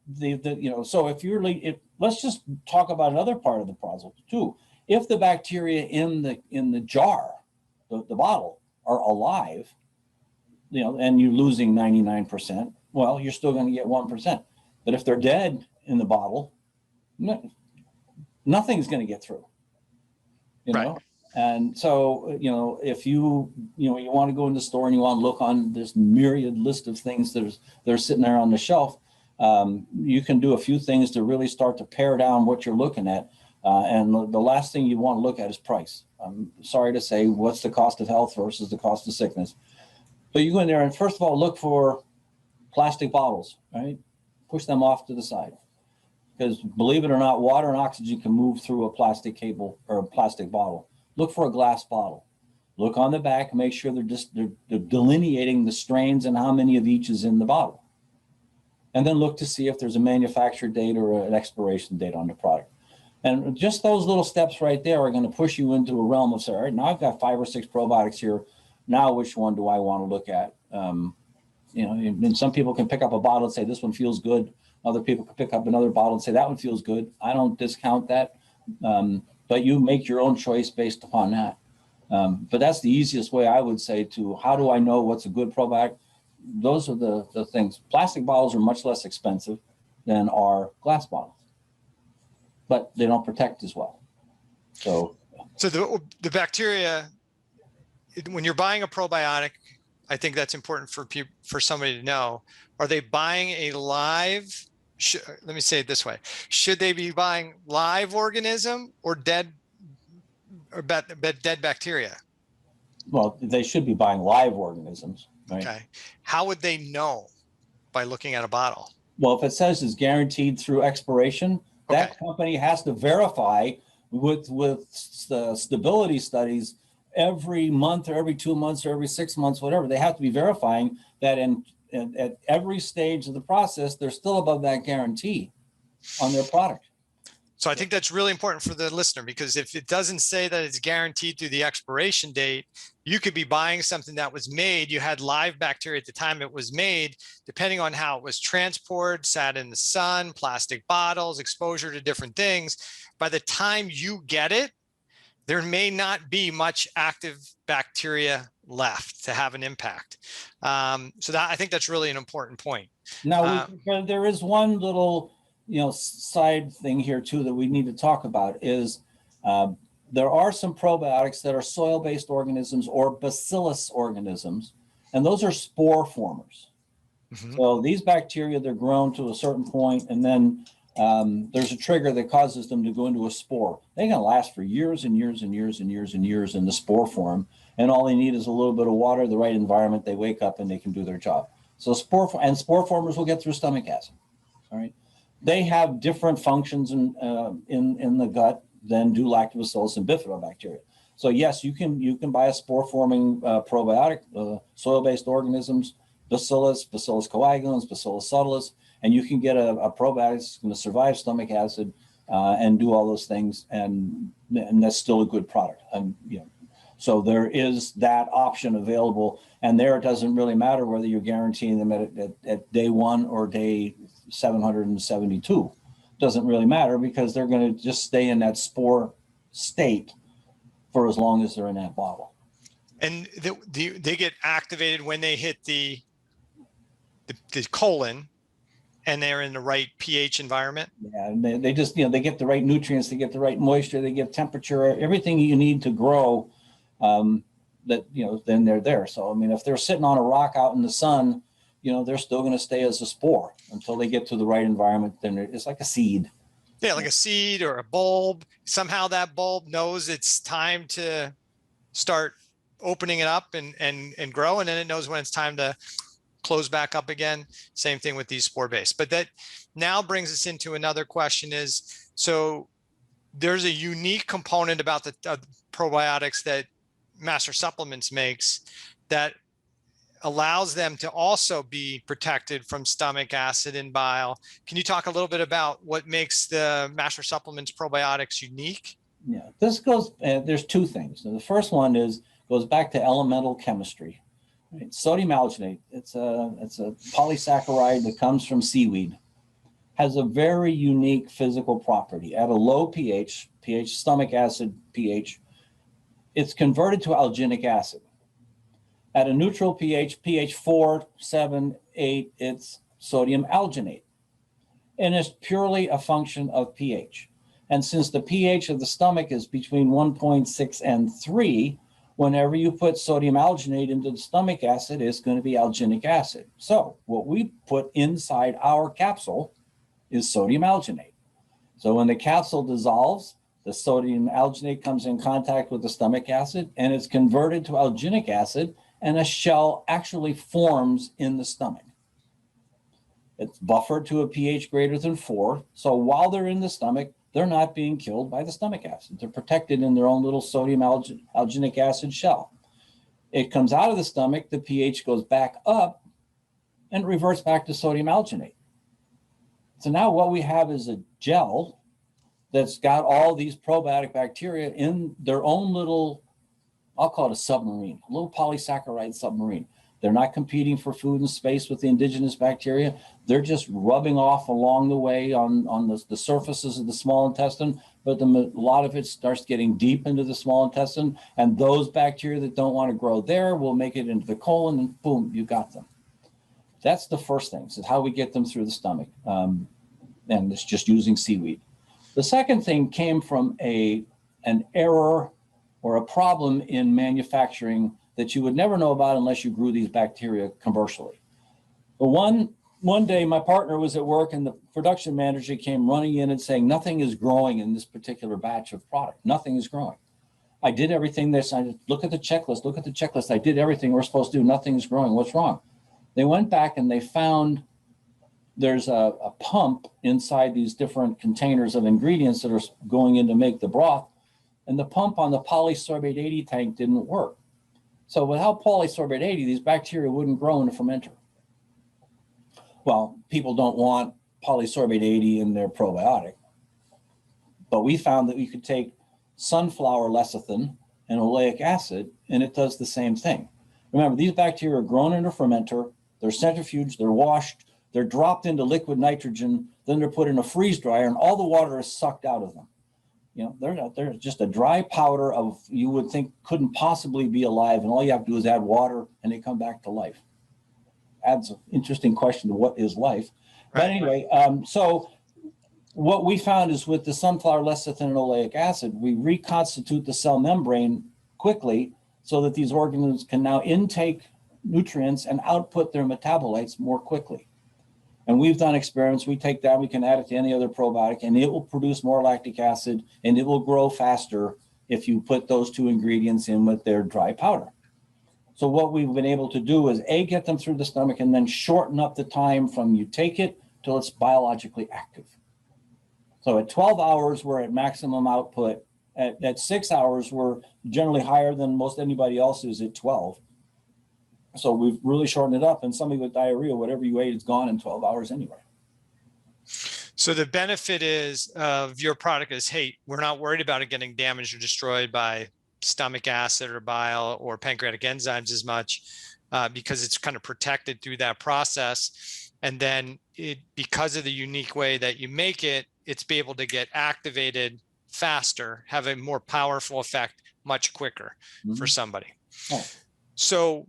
so if let's just talk about another part of the puzzle too. If the bacteria in the jar, the bottle, are alive, and you're losing 99%, well, you're still going to get 1%. But if they're dead in the bottle, nothing's going to get through. Right. And so, if you want to go in the store and you want to look on this myriad list of things that are sitting there on the shelf, you can do a few things to really start to pare down what you're looking at. And the last thing you want to look at is price. I'm sorry to say, what's the cost of health versus the cost of sickness? But you go in there and first of all, look for plastic bottles, right? Push them off to the side. Because believe it or not, water and oxygen can move through a plastic cable or a plastic bottle. Look for a glass bottle. Look on the back, make sure they're delineating the strains and how many of each is in the bottle. And then look to see if there's a manufacture date or an expiration date on the product. And just those little steps right there are going to push you into a realm of, say, all right, now I've got 5 or 6 probiotics here. Now, which one do I want to look at? And some people can pick up a bottle and say, this one feels good. Other people can pick up another bottle and say, that one feels good. I don't discount that. But you make your own choice based upon that. But that's the easiest way, I would say, to how do I know what's a good probiotic? Those are the things. Plastic bottles are much less expensive than are glass bottles, but they don't protect as well. So the bacteria, when you're buying a probiotic, I think that's important for somebody to know. Are they buying a live? Let me say it this way: should they be buying live organism or dead bacteria? Well, they should be buying live organisms. Right? Okay. How would they know? By looking at a bottle. Well, if it says it's guaranteed through expiration, that company has to verify with the stability studies every month or every 2 months or every 6 months, whatever. They have to be verifying that at every stage of the process, they're still above that guarantee on their product. So I think that's really important for the listener, because if it doesn't say that it's guaranteed through the expiration date, you could be buying something that was made, you had live bacteria at the time it was made, depending on how it was transported, sat in the sun, plastic bottles, exposure to different things. By the time you get it, there may not be much active bacteria left to have an impact. So that, I think that's really an important point. Now, there is one little, side thing here too that we need to talk about is there are some probiotics that are soil-based organisms or bacillus organisms, and those are spore formers. Mm-hmm. So these bacteria, they're grown to a certain point, and then there's a trigger that causes them to go into a spore. They're going to last for years and years and years and years and years in the spore form, and all they need is a little bit of water, the right environment. They wake up and they can do their job. So spore formers will get through stomach acid. All right. They have different functions in the gut than do lactobacillus and bifidobacteria. So yes, you can buy a spore-forming probiotic, soil-based organisms, Bacillus coagulans, Bacillus subtilis, and you can get a probiotic that's going to survive stomach acid and do all those things, and that's still a good product. So there is that option available, and there it doesn't really matter whether you're guaranteeing them at day 1 or day 772. Doesn't really matter, because they're going to just stay in that spore state for as long as they're in that bottle. And they get activated when they hit the colon, and they're in the right pH environment. Yeah, and they just, they get the right nutrients, they get the right moisture, they get temperature, everything you need to grow. Then they're there. So, if they're sitting on a rock out in the sun, they're still going to stay as a spore until they get to the right environment. Then it's like a seed. Yeah, like a seed or a bulb. Somehow that bulb knows it's time to start opening it up and grow, and then it knows when it's time to close back up again. Same thing with these spore base. But that now brings us into another question is, so there's a unique component about the probiotics that Master Supplements makes that allows them to also be protected from stomach acid and bile. Can you talk a little bit about what makes the Master Supplements probiotics unique? Yeah, this goes, there's two things. So the first one goes back to elemental chemistry. Right? Sodium alginate, it's a polysaccharide that comes from seaweed, has a very unique physical property. At a low pH, stomach acid pH, it's converted to alginic acid. At a neutral pH 4, 7, 8, it's sodium alginate. And it's purely a function of pH. And since the pH of the stomach is between 1.6 and 3, whenever you put sodium alginate into the stomach acid, it's going to be alginic acid. So what we put inside our capsule is sodium alginate. So when the capsule dissolves, the sodium alginate comes in contact with the stomach acid, and it's converted to alginic acid, and a shell actually forms in the stomach. It's buffered to a pH greater than 4. So while they're in the stomach, they're not being killed by the stomach acid. They're protected in their own little sodium alginic acid shell. It comes out of the stomach, the pH goes back up, and reverts back to sodium alginate. So now what we have is a gel that's got all these probiotic bacteria in their own little, I'll call it a submarine, a little polysaccharide submarine. They're not competing for food and space with the indigenous bacteria. They're just rubbing off along the way on the surfaces of the small intestine, but a lot of it starts getting deep into the small intestine, and those bacteria that don't want to grow there will make it into the colon, and boom, you got them. That's the first thing, is how we get them through the stomach, and it's just using seaweed. The second thing came from an error or a problem in manufacturing that you would never know about unless you grew these bacteria commercially. But one day my partner was at work, and the production manager came running in and saying, nothing is growing in this particular batch of product. Nothing is growing. I did everything this. I said, look at the checklist. I did everything we're supposed to do. Nothing is growing. What's wrong? They went back and they found there's a pump inside these different containers of ingredients that are going in to make the broth. And the pump on the polysorbate 80 tank didn't work. So without polysorbate 80, these bacteria wouldn't grow in a fermenter. Well, people don't want polysorbate 80 in their probiotic. But we found that we could take sunflower lecithin and oleic acid, and it does the same thing. Remember, these bacteria are grown in a fermenter, they're centrifuged, they're washed, they're dropped into liquid nitrogen, then they're put in a freeze dryer, and all the water is sucked out of them. They're just a dry powder of, you would think couldn't possibly be alive, and all you have to do is add water and they come back to life. Adds an interesting question to what is life. But anyway, so what we found is with the sunflower lecithin and oleic acid, we reconstitute the cell membrane quickly so that these organisms can now intake nutrients and output their metabolites more quickly. And we've done experiments. We take that, we can add it to any other probiotic, and it will produce more lactic acid, and it will grow faster if you put those two ingredients in with their dry powder. So what we've been able to do is get them through the stomach and then shorten up the time from you take it till it's biologically active. So at 12 hours, we're at maximum output. At 6 hours, we're generally higher than most anybody else is at 12. So we've really shortened it up, and somebody with diarrhea, whatever you ate, is gone in 12 hours anyway. So the benefit is of your product is, hey, we're not worried about it getting damaged or destroyed by stomach acid or bile or pancreatic enzymes as much because it's kind of protected through that process. And then because of the unique way that you make it, it's be able to get activated faster, have a more powerful effect much quicker for somebody. Oh. So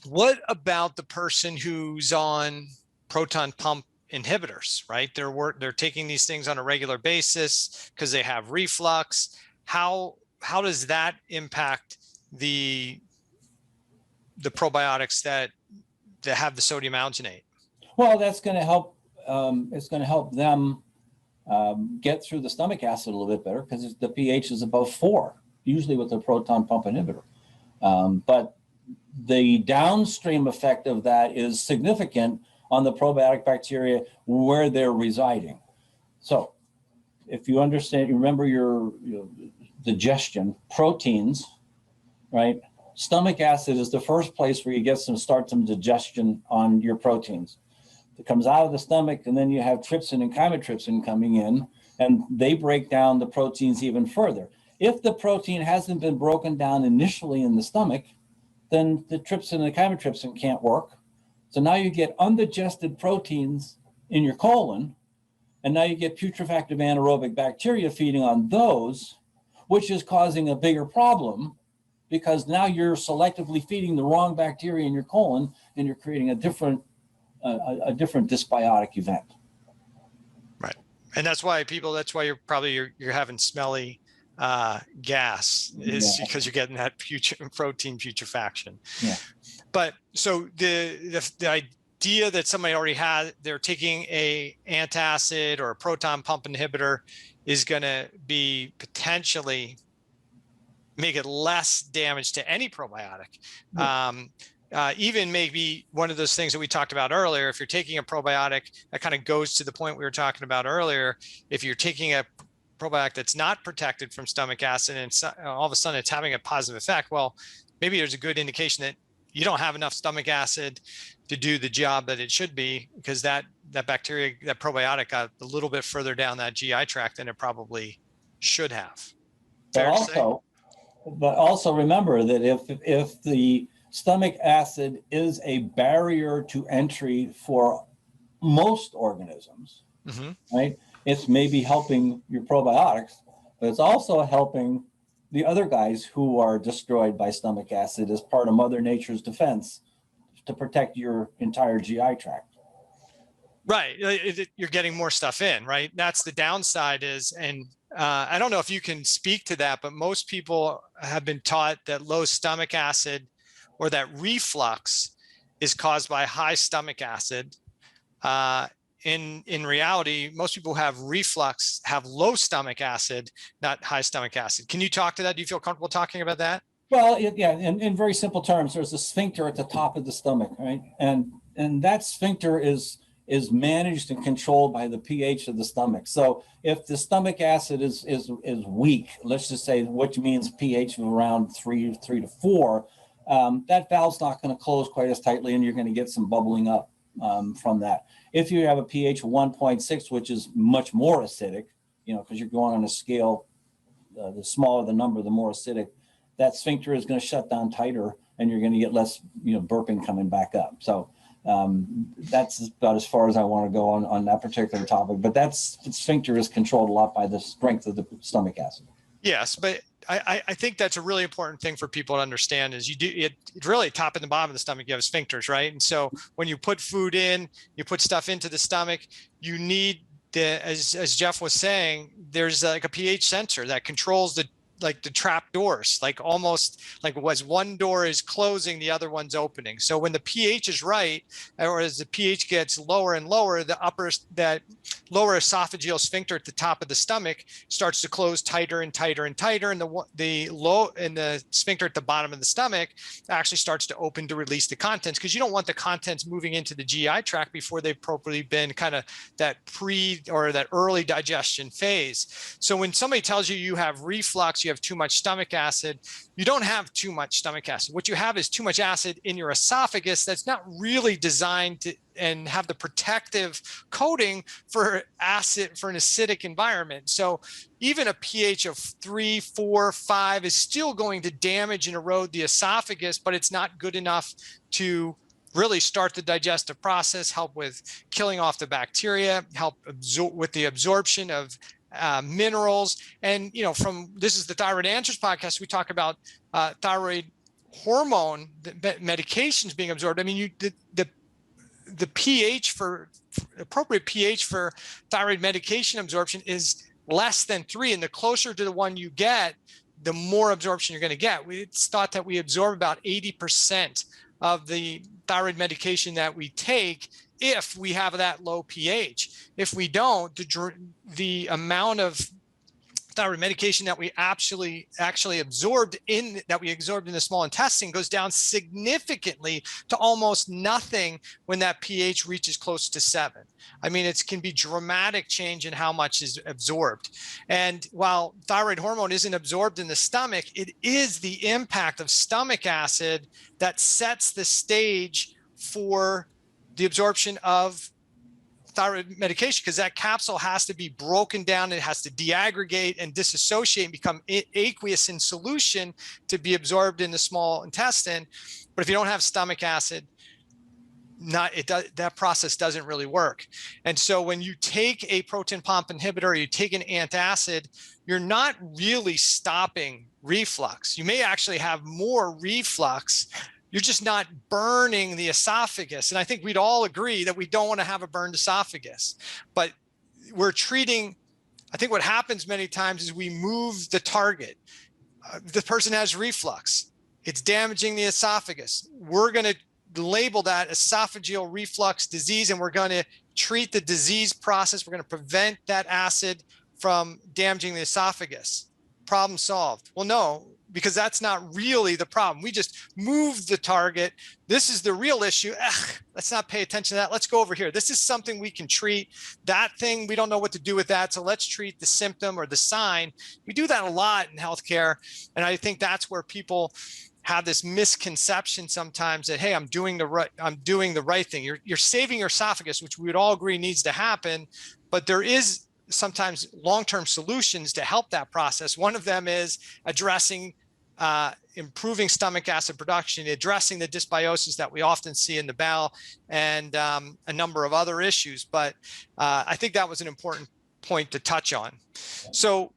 what about the person who's on proton pump inhibitors, right? They're taking these things on a regular basis because they have reflux. How does that impact the probiotics that have the sodium alginate? Well, that's going to help. It's going to help them get through the stomach acid a little bit better because the pH is above 4, usually with a proton pump inhibitor. But the downstream effect of that is significant on the probiotic bacteria where they're residing. So if you understand, you remember your digestion, proteins, right? Stomach acid is the first place where you start some digestion on your proteins. It comes out of the stomach, and then you have trypsin and chymotrypsin coming in, and they break down the proteins even further. If the protein hasn't been broken down initially in the stomach, then the trypsin and the chymotrypsin can't work. So now you get undigested proteins in your colon, and now you get putrefactive anaerobic bacteria feeding on those, which is causing a bigger problem because now you're selectively feeding the wrong bacteria in your colon, and you're creating a different dysbiotic event. Right, and that's why you're having smelly gas is because you're getting that protein putrefaction. Yeah. But so the idea that somebody already had, they're taking a antacid or a proton pump inhibitor is going to be potentially make it less damage to any probiotic. Even maybe one of those things that we talked about earlier, if you're taking a probiotic, that kind of goes to the point we were talking about earlier. If you're taking a probiotic that's not protected from stomach acid and all of a sudden it's having a positive effect, well, maybe there's a good indication that you don't have enough stomach acid to do the job that it should be because that bacteria, that probiotic got a little bit further down that GI tract than it probably should have. But also remember that if the stomach acid is a barrier to entry for most organisms, right? It's maybe helping your probiotics, but it's also helping the other guys who are destroyed by stomach acid as part of Mother Nature's defense to protect your entire GI tract. Right. You're getting more stuff in, right? That's the downside is, and I don't know if you can speak to that, but most people have been taught that low stomach acid or that reflux is caused by high stomach acid. In reality, most people who have reflux have low stomach acid, not high stomach acid. Can you talk to that? Do you feel comfortable talking about that? Well, in very simple terms, there's a sphincter at the top of the stomach, right? And that sphincter is managed and controlled by the pH of the stomach. So if the stomach acid is weak, let's just say, which means pH of around 3 to 4, that valve's not going to close quite as tightly, and you're going to get some bubbling up from that. If you have a pH of 1.6, which is much more acidic, because you're going on a scale, the smaller the number, the more acidic, that sphincter is going to shut down tighter, and you're going to get less, burping coming back up. So that's about as far as I want to go on that particular topic. But the sphincter is controlled a lot by the strength of the stomach acid. Yes, but I think that's a really important thing for people to understand is it's really top and the bottom of the stomach, you have sphincters, right? And so when you put food in, you put stuff into the stomach, you need as Jeff was saying, there's like a pH sensor that controls the trap doors, like almost like as one door is closing, the other one's opening. So when the pH is right, or as the pH gets lower and lower, that lower esophageal sphincter at the top of the stomach starts to close tighter and tighter and tighter, and the sphincter at the bottom of the stomach actually starts to open to release the contents, because you don't want the contents moving into the GI tract before they've appropriately been kind of that that early digestion phase. So when somebody tells you you have reflux, you have too much stomach acid, you don't have too much stomach acid. What you have is too much acid in your esophagus that's not really designed to and have the protective coating for acid, for an acidic environment. So even a pH of 3, 4, 5 is still going to damage and erode the esophagus, but it's not good enough to really start the digestive process, help with killing off the bacteria, help with the absorption of minerals. And, this is the Thyroid Answers podcast. We talk about thyroid hormone medications being absorbed. I mean, the pH appropriate pH for thyroid medication absorption is less than 3. And the closer to the one you get, the more absorption you're going to get. It's thought that we absorb about 80% of the thyroid medication that we take if we have that low pH. If we don't, the amount of thyroid medication that we actually absorbed in the small intestine goes down significantly to almost nothing when that pH reaches close to 7. I mean, it can be dramatic change in how much is absorbed. And while thyroid hormone isn't absorbed in the stomach, it is the impact of stomach acid that sets the stage for the absorption of thyroid medication, because that capsule has to be broken down. It has to deaggregate and disassociate and become aqueous in solution to be absorbed in the small intestine. But if you don't have stomach acid, that process doesn't really work. And so when you take a proton pump inhibitor, or you take an antacid, you're not really stopping reflux. You may actually have more reflux. You're just not burning the esophagus. And I think we'd all agree that we don't want to have a burned esophagus. But we're treating, I think what happens many times is we move the target. The person has reflux. It's damaging the esophagus. We're going to label that esophageal reflux disease, and we're going to treat the disease process. We're going to prevent that acid from damaging the esophagus. Problem solved. Well, no, because that's not really the problem. We just moved the target. This is the real issue. Let's not pay attention to that. Let's go over here. This is something we can treat. That thing, we don't know what to do with that. So let's treat the symptom or the sign. We do that a lot in healthcare. And I think that's where people have this misconception sometimes that, hey, I'm doing the right thing. You're saving your esophagus, which we would all agree needs to happen, but there is sometimes long-term solutions to help that process. One of them is addressing improving stomach acid production, addressing the dysbiosis that we often see in the bowel, and a number of other issues. But I think that was an important point to touch on. So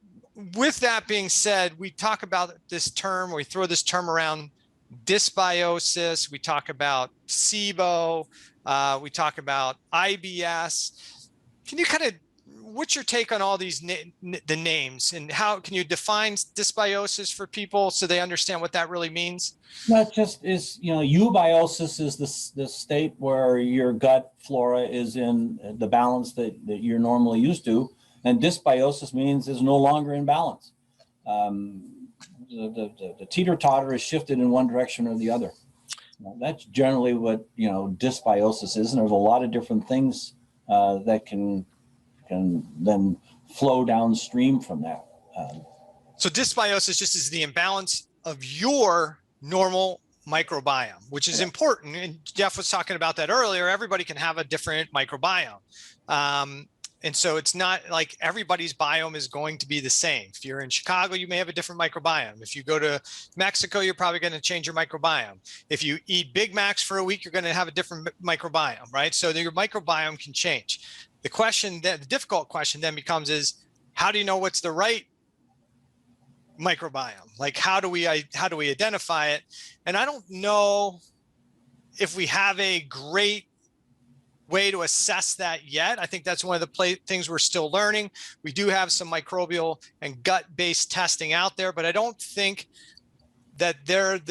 with that being said, we talk about this term, we throw this term around, dysbiosis. We talk about SIBO. We talk about IBS. Can you what's your take on all these the names, and how can you define dysbiosis for people so they understand what that really means? Not just is, eubiosis is the state where your gut flora is in the balance that you're normally used to, and dysbiosis means is no longer in balance. The teeter-totter is shifted in one direction or the other. That's generally what dysbiosis is, and there's a lot of different things that can then flow downstream from that. So dysbiosis just is the imbalance of your normal microbiome, which is important. And Jeff was talking about that earlier. Everybody can have a different microbiome. And so it's not like everybody's biome is going to be the same. If you're in Chicago, you may have a different microbiome. If you go to Mexico, you're probably going to change your microbiome. If you eat Big Macs for a week, you're going to have a different microbiome, right? So your microbiome can change. The difficult question then becomes is, how do you know what's the right microbiome? Like, how do we identify it? And I don't know if we have a great way to assess that yet. I think that's one of the things we're still learning. We do have some microbial and gut-based testing out there, but I don't think that they're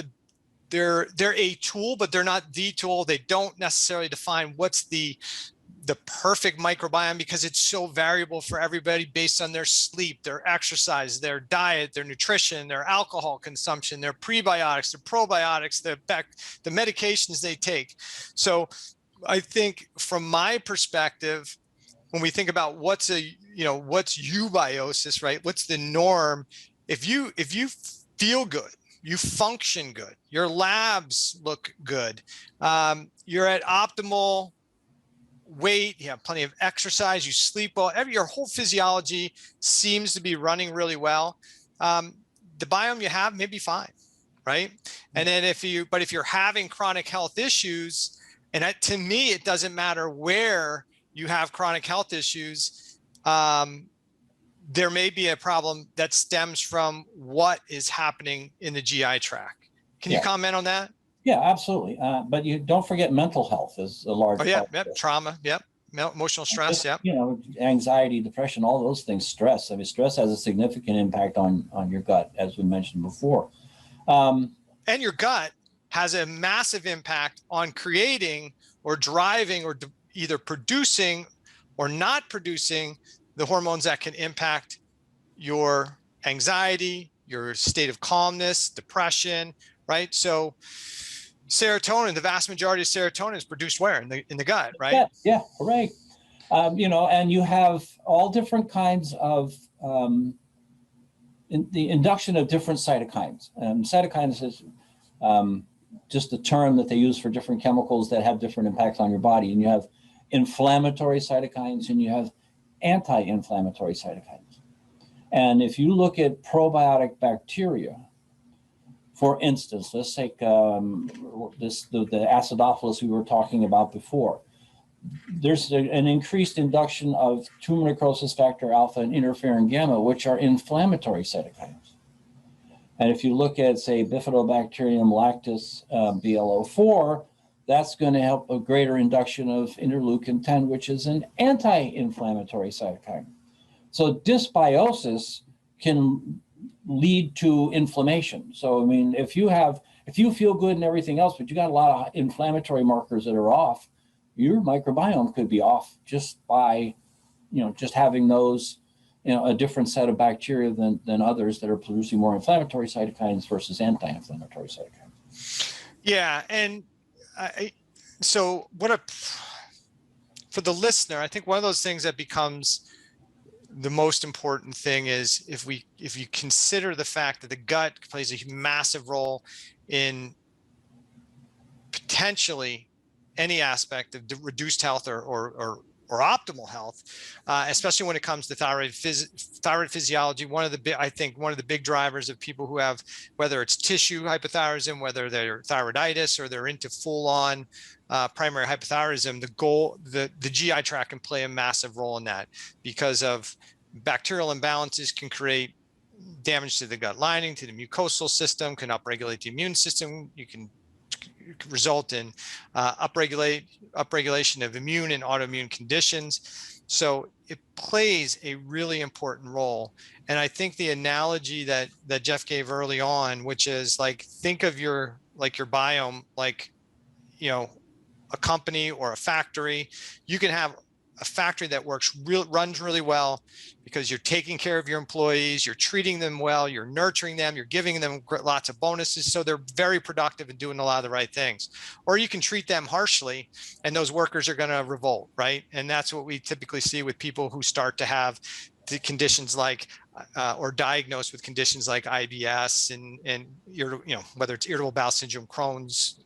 a tool, but they're not the tool. They don't necessarily define what's the perfect microbiome, because it's so variable for everybody based on their sleep, their exercise, their diet, their nutrition, their alcohol consumption, their prebiotics, their probiotics, the medications they take. So I think from my perspective, when we think about what's eubiosis, right? What's the norm? If you feel good, you function good, your labs look good, you're at optimal weight, you have plenty of exercise, you sleep well, your whole physiology seems to be running really well, the biome you have may be fine, right? And then if you're having chronic health issues, and to me, it doesn't matter where you have chronic health issues, there may be a problem that stems from what is happening in the GI tract. Can you comment on that? Yeah, absolutely. But you don't forget mental health is a large part. Trauma, emotional stress, anxiety, depression, all those things, stress. I mean, stress has a significant impact on your gut, as we mentioned before. And your gut has a massive impact on creating or driving or either producing or not producing the hormones that can impact your anxiety, your state of calmness, depression, right? So serotonin, the vast majority of serotonin is produced where? In the gut, right? Yeah, right. And you have all different kinds of the induction of different cytokines. Cytokines is just a term that they use for different chemicals that have different impacts on your body. And you have inflammatory cytokines and you have anti-inflammatory cytokines. And if you look at probiotic bacteria, for instance, let's take the acidophilus we were talking about before. There's an increased induction of tumor necrosis factor alpha and interferon gamma, which are inflammatory cytokines. And if you look at, say, Bifidobacterium lactis BLO4, that's going to help a greater induction of interleukin 10, which is an anti-inflammatory cytokine. So dysbiosis can lead to inflammation. So, I mean, if you feel good and everything else, but you got a lot of inflammatory markers that are off, your microbiome could be off just by, just having those, a different set of bacteria than others that are producing more inflammatory cytokines versus anti-inflammatory cytokines. Yeah. And for the listener, I think one of those things that becomes the most important thing is if you consider the fact that the gut plays a massive role in potentially any aspect of reduced health or optimal health, especially when it comes to thyroid physiology. One of the big drivers of people who have, whether it's tissue hypothyroidism, whether they're thyroiditis or they're into full-on primary hypothyroidism, the GI tract can play a massive role in that, because of bacterial imbalances can create damage to the gut lining, to the mucosal system, can upregulate the immune system. You can result in upregulation of immune and autoimmune conditions. So it plays a really important role. And I think the analogy that Jeff gave early on, which is like, think of your biome like, a company or a factory. You can have a factory that runs really well because you're taking care of your employees, you're treating them well, you're nurturing them, you're giving them lots of bonuses, so they're very productive and doing a lot of the right things. Or you can treat them harshly and those workers are going to revolt, right? And that's what we typically see with people who start to have the conditions like or diagnosed with conditions like IBS and whether it's irritable bowel syndrome, Crohn's,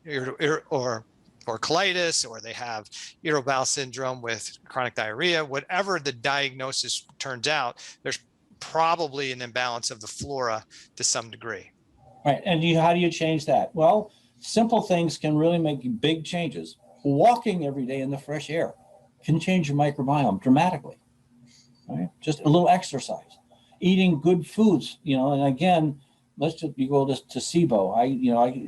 or or colitis, or they have irritable bowel syndrome with chronic diarrhea, whatever the diagnosis turns out, there's probably an imbalance of the flora to some degree. Right. And how do you change that? Well, simple things can really make big changes. Walking every day in the fresh air can change your microbiome dramatically. Right? Just a little exercise, eating good foods, and again, you go to SIBO.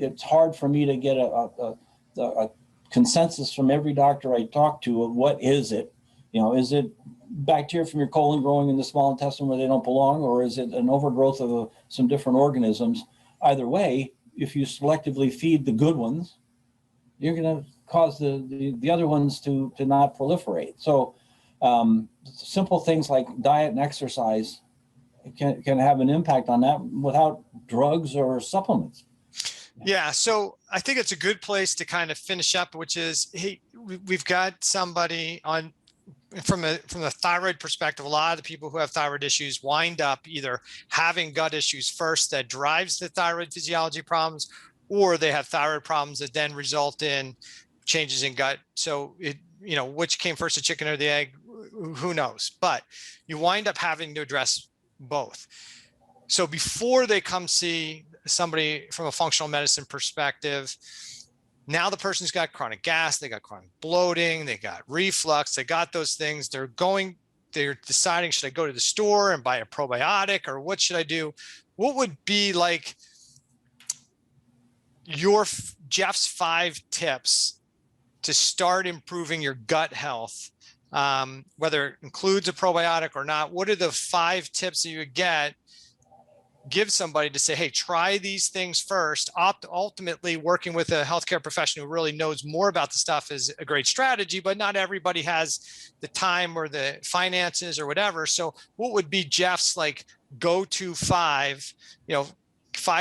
It's hard for me to get a consensus from every doctor I talk to of what is it. Is it bacteria from your colon growing in the small intestine where they don't belong, or is it an overgrowth of some different organisms? Either way, if you selectively feed the good ones, you're going to cause the other ones to not proliferate. So simple things like diet and exercise can have an impact on that without drugs or supplements. Yeah, so I think it's a good place to kind of finish up, which is, hey, we've got somebody on from the thyroid perspective. A lot of the people who have thyroid issues wind up either having gut issues first that drives the thyroid physiology problems, or they have thyroid problems that then result in changes in gut. So which came first, the chicken or the egg? Who knows? But you wind up having to address both. So before they come see somebody from a functional medicine perspective, now the person's got chronic gas, they got chronic bloating, they got reflux, they got those things. They're deciding, should I go to the store and buy a probiotic, or what should I do? What would be like Jeff's 5 tips to start improving your gut health, whether it includes a probiotic or not? What are the 5 tips that you would give somebody to say, hey, try these things first? Ultimately, working with a healthcare professional who really knows more about the stuff is a great strategy, but not everybody has the time or the finances or whatever. So what would be Jeff's go-to 5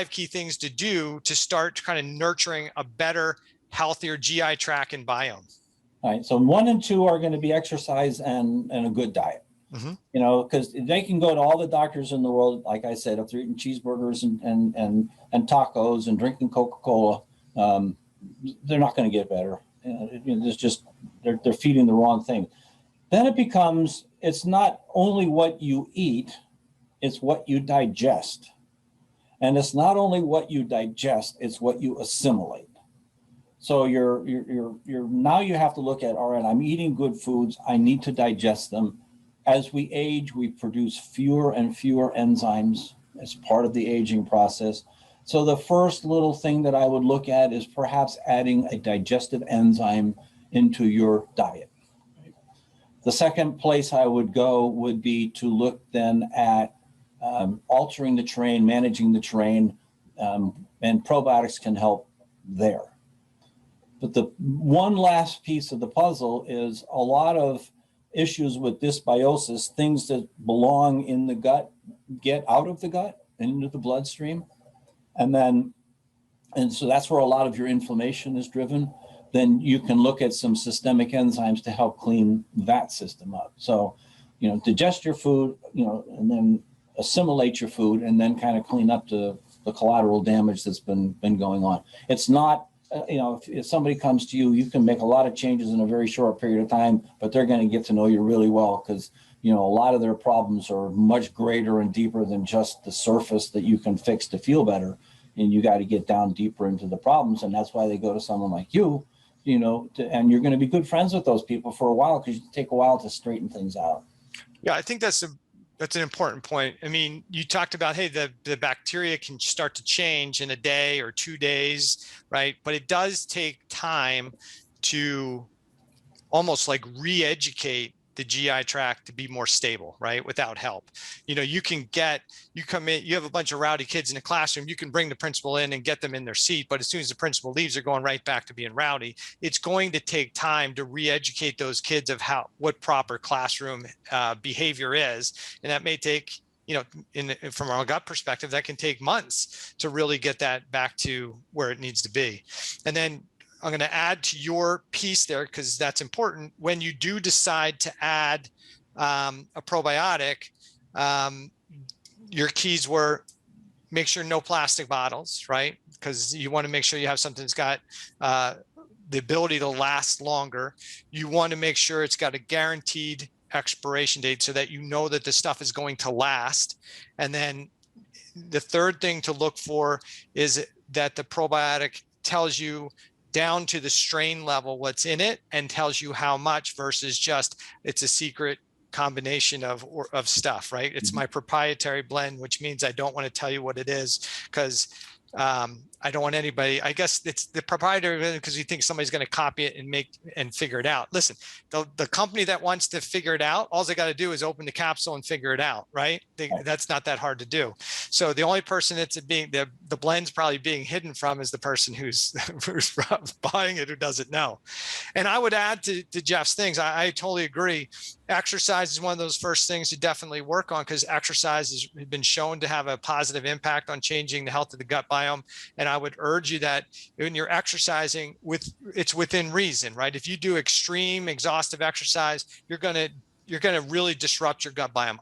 key things to do to start kind of nurturing a better, healthier GI tract and biome? All right. So 1 and 2 are going to be exercise and a good diet. Mm-hmm. Because they can go to all the doctors in the world, like I said, if they're eating cheeseburgers and tacos and drinking Coca-Cola, they're not going to get better. It's just they're feeding the wrong thing. Then it becomes, it's not only what you eat, it's what you digest. And it's not only what you digest, it's what you assimilate. So you're now you have to look at, all right, I'm eating good foods, I need to digest them. As we age, we produce fewer and fewer enzymes as part of the aging process. So the first little thing that I would look at is perhaps adding a digestive enzyme into your diet. The second place I would go would be to look then at altering the terrain, managing the terrain, and probiotics can help there. But the one last piece of the puzzle is a lot of issues with dysbiosis, things that belong in the gut get out of the gut and into the bloodstream. And so that's where a lot of your inflammation is driven. Then you can look at some systemic enzymes to help clean that system up. So, digest your food, and then assimilate your food, and then kind of clean up the collateral damage that's been going on. It's not, if somebody comes to you, you can make a lot of changes in a very short period of time, but they're going to get to know you really well because, a lot of their problems are much greater and deeper than just the surface that you can fix to feel better. And you got to get down deeper into the problems. And that's why they go to someone like you, and you're going to be good friends with those people for a while because you take a while to straighten things out. Yeah, I think that's an important point. I mean, you talked about, hey, the bacteria can start to change in a day or 2 days, right? But it does take time to almost re-educate the GI tract to be more stable, right? Without help. You come in, you have a bunch of rowdy kids in a classroom, you can bring the principal in and get them in their seat, but as soon as the principal leaves, they're going right back to being rowdy. It's going to take time to re-educate those kids of what proper classroom behavior is. And that may take, from our gut perspective, that can take months to really get that back to where it needs to be. And then I'm going to add to your piece there because that's important. When you do decide to add a probiotic, your keys were make sure no plastic bottles, right? Because you want to make sure you have something that's got the ability to last longer. You want to make sure it's got a guaranteed expiration date so that you know that the stuff is going to last. And then the third thing to look for is that the probiotic tells you down to the strain level what's in it and tells you how much versus just it's a secret combination of stuff, right? It's my proprietary blend, which means I don't want to tell you what it is because I don't want anybody, I guess it's the proprietary because you think somebody's going to copy it and figure it out. Listen, the company that wants to figure it out, all they got to do is open the capsule and figure it out, right? That's not that hard to do. So the only person that's the blend's probably being hidden from is the person who's buying it, who doesn't know. And I would add to Jeff's things, I totally agree. Exercise is one of those first things to definitely work on because exercise has been shown to have a positive impact on changing the health of the gut biome. And I would urge you that when you're exercising, it's within reason, right? If you do extreme exhaustive exercise, you're going to really disrupt your gut biome.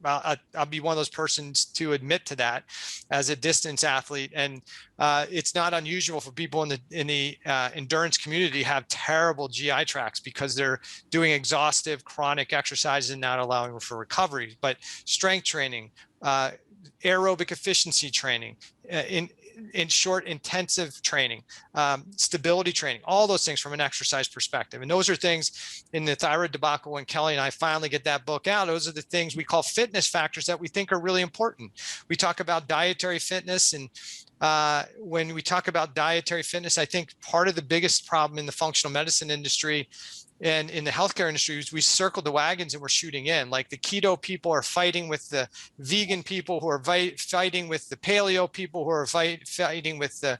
I'll be one of those persons to admit to that as a distance athlete. And it's not unusual for people in the endurance community to have terrible GI tracts because they're doing exhaustive chronic exercises and not allowing for recovery. But strength training, aerobic efficiency training, in short, intensive training, stability training, all those things from an exercise perspective. And those are things in the thyroid debacle when Kelly and I finally get that book out. Those are the things we call fitness factors that we think are really important. We talk about dietary fitness. And when we talk about dietary fitness, I think part of the biggest problem in the functional medicine industry and in the healthcare industry is we circled the wagons and we're shooting in. Like the keto people are fighting with the vegan people who are fighting with the paleo people who are fighting with the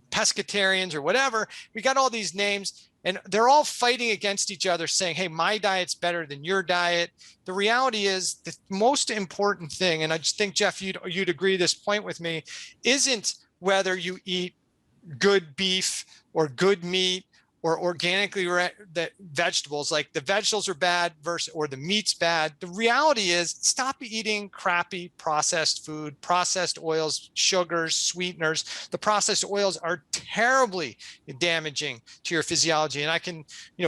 pescatarians or whatever. We got all these names and they're all fighting against each other saying, hey, my diet's better than your diet. The reality is the most important thing, and I just think, Jeff, you'd agree this point with me, isn't whether you eat good beef or good meat or organically vegetables, like the vegetables are bad or the meat's bad. The reality is stop eating crappy processed food, processed oils, sugars, sweeteners. The processed oils are terribly damaging to your physiology. And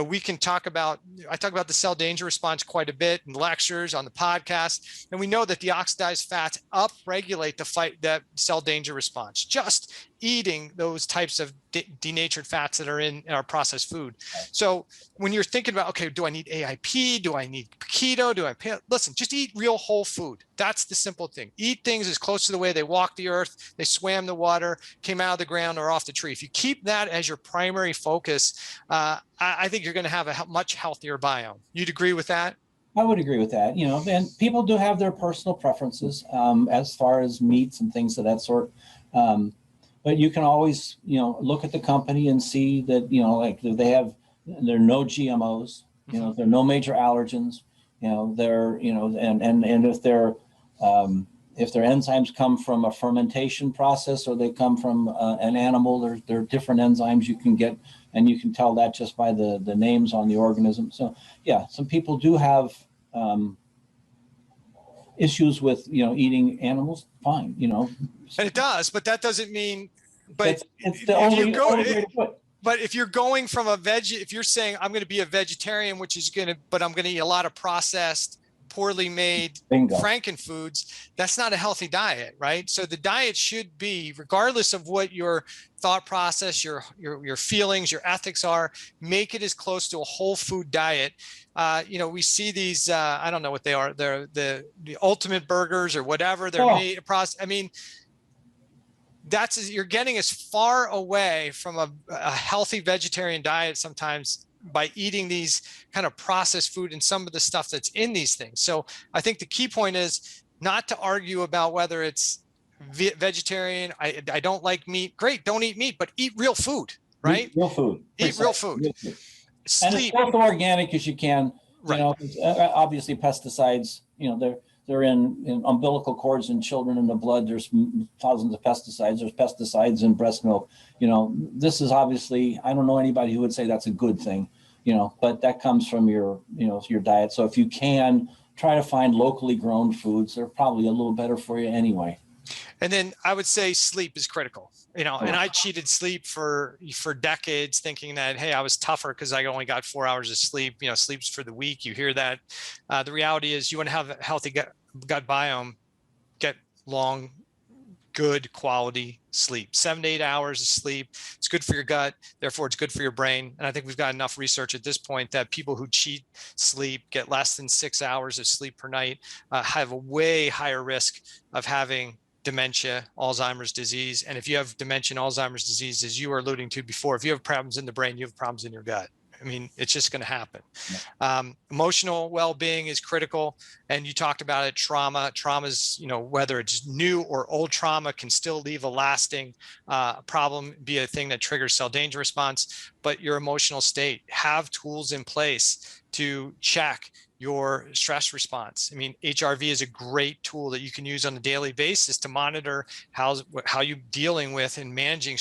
we can talk about the cell danger response quite a bit in lectures on the podcast. And we know that the oxidized fats upregulate the cell danger response. Just eating those types of denatured fats that are in our processed food. So when you're thinking about, okay, do I need AIP? Do I need keto? Listen, just eat real whole food. That's the simple thing. Eat things as close to the way they walked the earth, they swam the water, came out of the ground or off the tree. If you keep that as your primary focus, I think you're going to have a much healthier biome. You'd agree with that? I would agree with that. And people do have their personal preferences as far as meats and things of that sort. But you can always, look at the company and see that, like there are no GMOs, there are no major allergens, and if their enzymes come from a fermentation process or they come from an animal, there are different enzymes you can get, and you can tell that just by the names on the organism. So yeah, some people do have issues with, eating animals, fine, And it does, but that doesn't mean, but it's the only way to put it. But if you're going from if you're saying I'm going to be a vegetarian, but I'm going to eat a lot of processed, poorly made frankenfoods, that's not a healthy diet, right? So the diet should be, regardless of what your thought process, your feelings, your ethics are, make it as close to a whole food diet. We see these, I don't know what they are. They're the ultimate burgers or whatever. They're made processed. I mean, you're getting as far away from a healthy vegetarian diet sometimes by eating these kind of processed food and some of the stuff that's in these things. So I think the key point is not to argue about whether it's vegetarian. I don't like meat. Great. Don't eat meat, but eat real food, right? Eat real food. Eat real food. And as close to organic as you can, right. Obviously pesticides, they're in umbilical cords in children in the blood. There's thousands of pesticides. There's pesticides in breast milk. This is obviously, I don't know anybody who would say that's a good thing, but that comes from your diet. So if you can try to find locally grown foods, they're probably a little better for you anyway. And then I would say sleep is critical, and I cheated sleep for decades thinking that, hey, I was tougher because I only got 4 hours of sleep. Sleep's for the weak. You hear that. The reality is you want to have a healthy gut biome, get long, good quality sleep. 7 to 8 hours of sleep. It's good for your gut. Therefore, it's good for your brain. And I think we've got enough research at this point that people who cheat sleep, get less than 6 hours of sleep per night, have a way higher risk of having dementia, Alzheimer's disease. And if you have dementia and Alzheimer's disease, as you were alluding to before, if you have problems in the brain, you have problems in your gut. I mean, it's just going to happen. Emotional well-being is critical. And you talked about it, trauma's, whether it's new or old trauma can still leave a lasting problem, be a thing that triggers cell danger response, but your emotional state, have tools in place to check your stress response. I mean, HRV is a great tool that you can use on a daily basis to monitor how you're dealing with and managing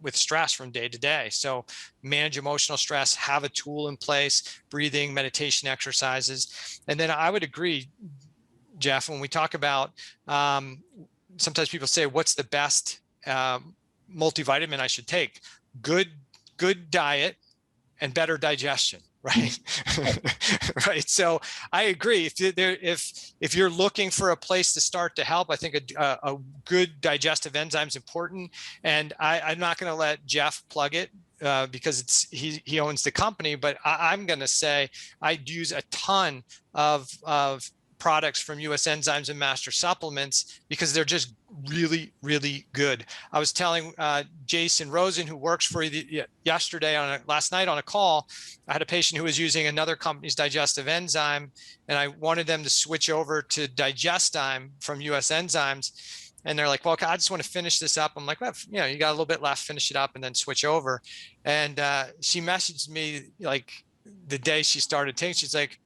with stress from day to day. So manage emotional stress, have a tool in place, breathing, meditation exercises. And then I would agree, Jeff, when we talk about, sometimes people say, what's the best multivitamin I should take? Good diet and better digestion. Right. Right. So I agree. If you're looking for a place to start to help, I think a good digestive enzyme is important. And I'm not going to let Jeff plug it because he owns the company, but I'm going to say I use a ton of products from US Enzymes and Master Supplements because they're just really, really good. I was telling Jason Rosen, who works for you last night on a call, I had a patient who was using another company's digestive enzyme, and I wanted them to switch over to Digestime from US Enzymes. And they're like, well, I just want to finish this up. I'm like, well, you got a little bit left, finish it up and then switch over. And she messaged me like the day she started taking, she's like,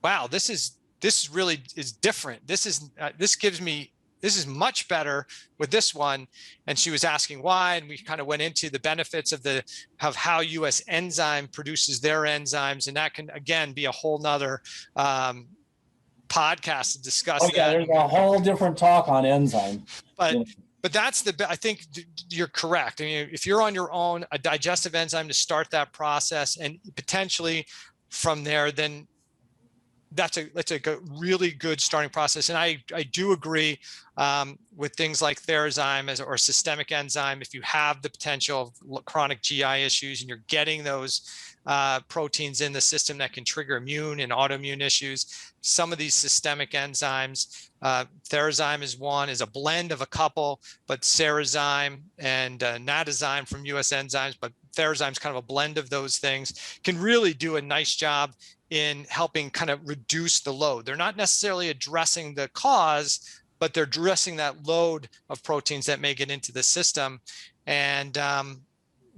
wow, this really is different. This is much better with this one. And she was asking why, and we kind of went into the benefits of how US Enzyme produces their enzymes. And that can, again, be a whole nother podcast to discuss that. There's a whole different talk on enzyme. But that's I think you're correct. I mean, if you're on your own, a digestive enzyme to start that process, and potentially from there, then that's a really good starting process. And I do agree with things like Therazyme or systemic enzyme. If you have the potential of chronic GI issues and you're getting those proteins in the system that can trigger immune and autoimmune issues, some of these systemic enzymes, Therazyme is a blend of a couple, but Cerezyme and Natazyme from US Enzymes, but Therazyme is kind of a blend of those things, can really do a nice job in helping kind of reduce the load. They're not necessarily addressing the cause, but they're addressing that load of proteins that may get into the system. And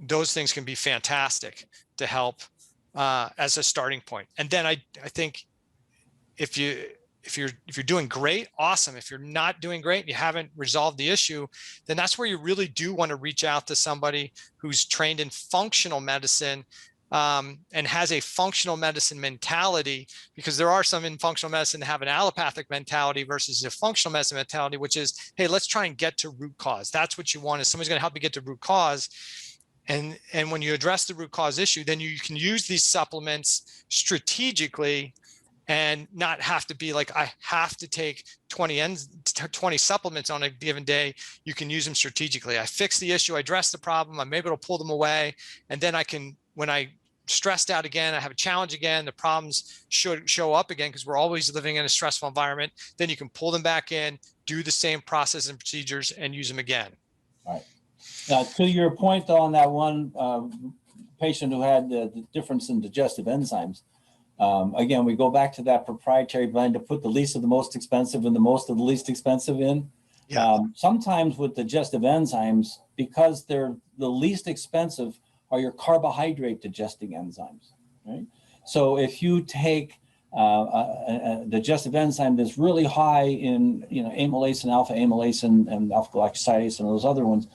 those things can be fantastic to help as a starting point. And then I think if you're doing great, awesome. If you're not doing great and you haven't resolved the issue, then that's where you really do want to reach out to somebody who's trained in functional medicine and has a functional medicine mentality, because there are some in functional medicine that have an allopathic mentality versus a functional medicine mentality, which is, hey, let's try and get to root cause. That's what you want, is somebody's going to help you get to root cause. And when you address the root cause issue, then you can use these supplements strategically and not have to be like, I have to take 20 supplements on a given day. You can use them strategically. I fix the issue, I address the problem, I'm able to pull them away. And then I can, when I stressed out again, I have a challenge again, the problems should show up again because we're always living in a stressful environment, then you can pull them back in, do the same process and procedures and use them again. All right. Now, to your point though, on that one patient who had the difference in digestive enzymes, again, we go back to that proprietary blend to put the least of the most expensive and the most of the least expensive in. Yeah. Sometimes with digestive enzymes, because they're the least expensive, are your carbohydrate digesting enzymes, right? So if you take a digestive enzyme that's really high in, amylase and alpha amylase and alpha galactosidase and those other ones,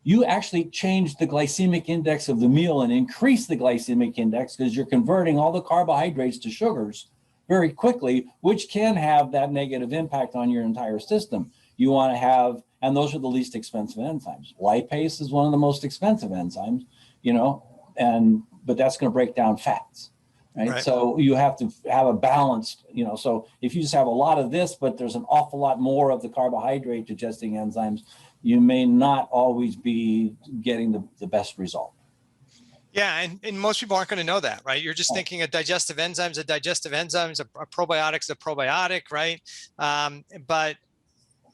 you actually change the glycemic index of the meal and increase the glycemic index because you're converting all the carbohydrates to sugars very quickly, which can have that negative impact on your entire system. You want to have, and those are the least expensive enzymes. Lipase is one of the most expensive enzymes, but that's going to break down fats. Right? So you have to have a balanced, so if you just have a lot of this, but there's an awful lot more of the carbohydrate digesting enzymes, you may not always be getting the best result. Yeah, and most people aren't going to know that, right? You're just thinking a digestive enzyme's a digestive enzymes, a probiotic's a probiotic, right? But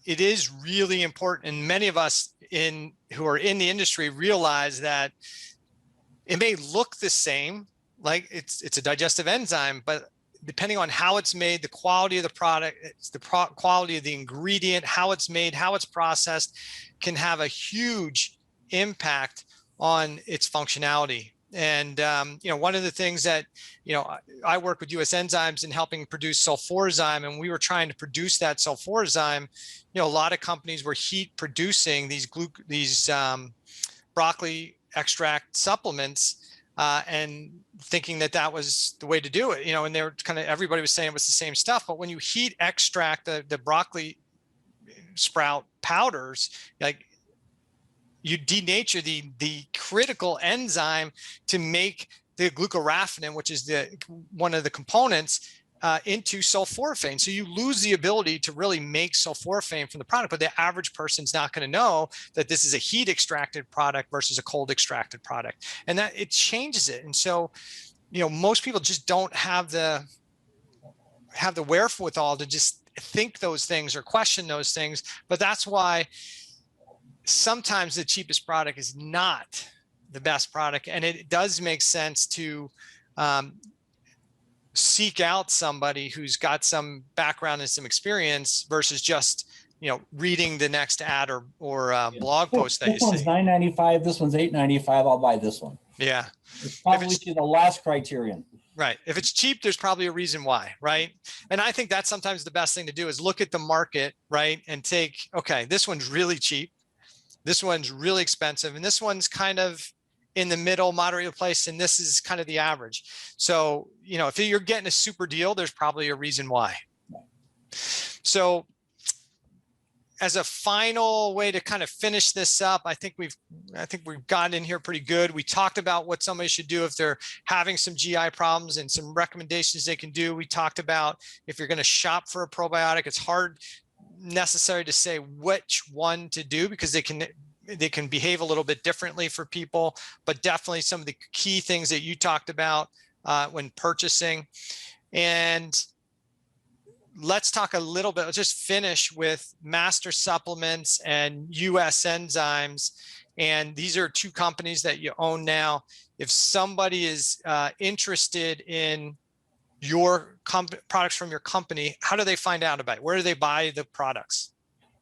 it is really important, and many of us who are in the industry realize that it may look the same, like it's a digestive enzyme, but depending on how it's made, the quality of the product, it's the quality of the ingredient, how it's made, how it's processed, can have a huge impact on its functionality. And one of the things that I work with US Enzymes in helping produce sulfurzyme, and we were trying to produce that sulfurzyme. A lot of companies were heat producing these broccoli extract supplements, and thinking that was the way to do it, and they were everybody was saying it was the same stuff. But when you heat extract the broccoli sprout powders, like, you denature the critical enzyme to make the glucoraphanin, which is one of the components, into sulforaphane. So you lose the ability to really make sulforaphane from the product, but the average person's not going to know that this is a heat extracted product versus a cold extracted product, and that it changes it. And so, most people just don't have the wherewithal to just think those things or question those things. But that's why sometimes the cheapest product is not the best product, and it does make sense to seek out somebody who's got some background and some experience versus just reading the next ad or blog post that you see. This one's $9.95. This one's $8.95. I'll buy this one. Yeah, it's probably the last criterion. Right. If it's cheap, there's probably a reason why, right? And I think that's sometimes the best thing to do is look at the market, right, and take, okay, this one's really cheap, this one's really expensive, and this one's kind of in the middle, moderate place, and this is kind of the average. So, if you're getting a super deal, there's probably a reason why. So as a final way to kind of finish this up, I think we've gotten in here pretty good. We talked about what somebody should do if they're having some GI problems and some recommendations they can do. We talked about if you're going to shop for a probiotic, it's hard necessary to say which one to do because they can behave a little bit differently for people, but definitely some of the key things that you talked about when purchasing. And let's talk a little bit, let's just finish with Master Supplements and US Enzymes. And these are two companies that you own now. If somebody is interested in your products from your company, how do they find out about it? Where do they buy the products?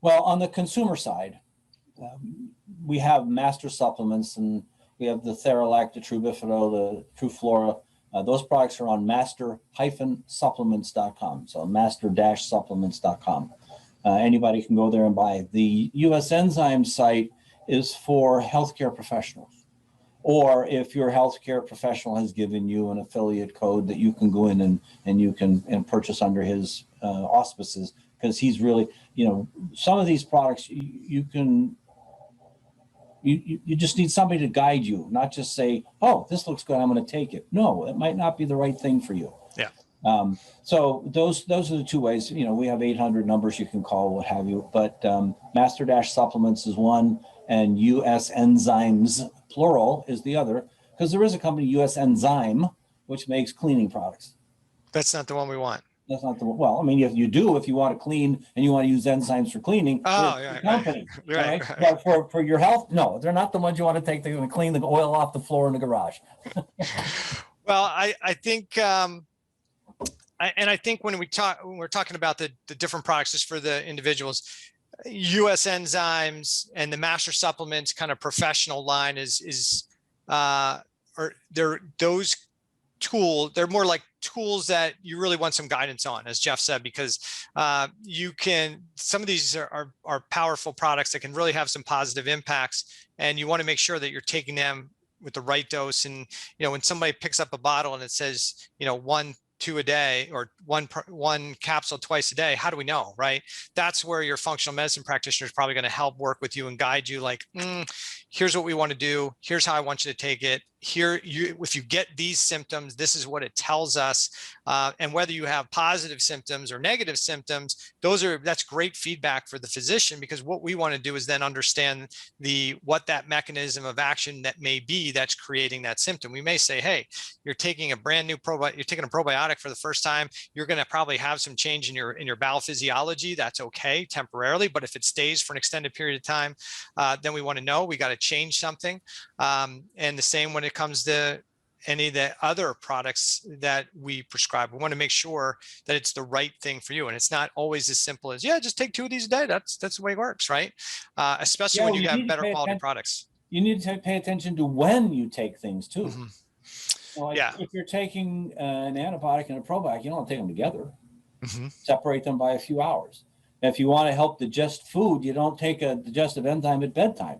Well, on the consumer side, we have Master Supplements, and we have the Theralac, the Trubifido, the Truflora. Those products are on master-supplements.com. So master-supplements.com. Anybody can go there and buy. The US Enzymes site is for healthcare professionals. Or if your healthcare professional has given you an affiliate code that you can go in and you can purchase under his auspices, because he's really, some of these products you just need somebody to guide you, not just say, oh, this looks good, I'm going to take it. No, it might not be the right thing for you. Yeah. So those are the two ways. We have 800 numbers you can call, what have you. But Master-Supplements is one, and US Enzymes, plural, is the other. Because there is a company, US Enzyme, which makes cleaning products. That's not the one we want. That's not the one. Well, I mean, if you want to clean and you want to use enzymes for cleaning, yeah, company. Right. But for your health, no, they're not the ones you want to take. They're going to clean the oil off the floor in the garage. Well, I think, I think when we're talking about the different products just for the individuals, US Enzymes and the Master Supplements kind of professional line they're more like tools that you really want some guidance on, as Jeff said, because some of these are powerful products that can really have some positive impacts, and you want to make sure that you're taking them with the right dose. And when somebody picks up a bottle and it says 1 2 a day or one capsule twice a day, how do we know, right? That's where your functional medicine practitioner is probably going to help work with you and guide you like, here's what we want to do. Here's how I want you to take it. If you get these symptoms, this is what it tells us. And whether you have positive symptoms or negative symptoms, that's great feedback for the physician, because what we want to do is then understand what that mechanism of action that may be that's creating that symptom. We may say, hey, you're taking a brand new probiotic, you're taking a probiotic for the first time, you're going to probably have some change in your bowel physiology. That's okay temporarily, but if it stays for an extended period of time, then we want to know we got to change something. And the same when it comes to any of the other products that we prescribe. We want to make sure that it's the right thing for you. And it's not always as simple as, just take 2 of these a day. That's the way it works, right? Especially when you have better quality products. You need to pay attention to when you take things too. Mm-hmm. If you're taking an antibiotic and a probiotic, you don't take them together. Mm-hmm. Separate them by a few hours. And if you want to help digest food, you don't take a digestive enzyme at bedtime.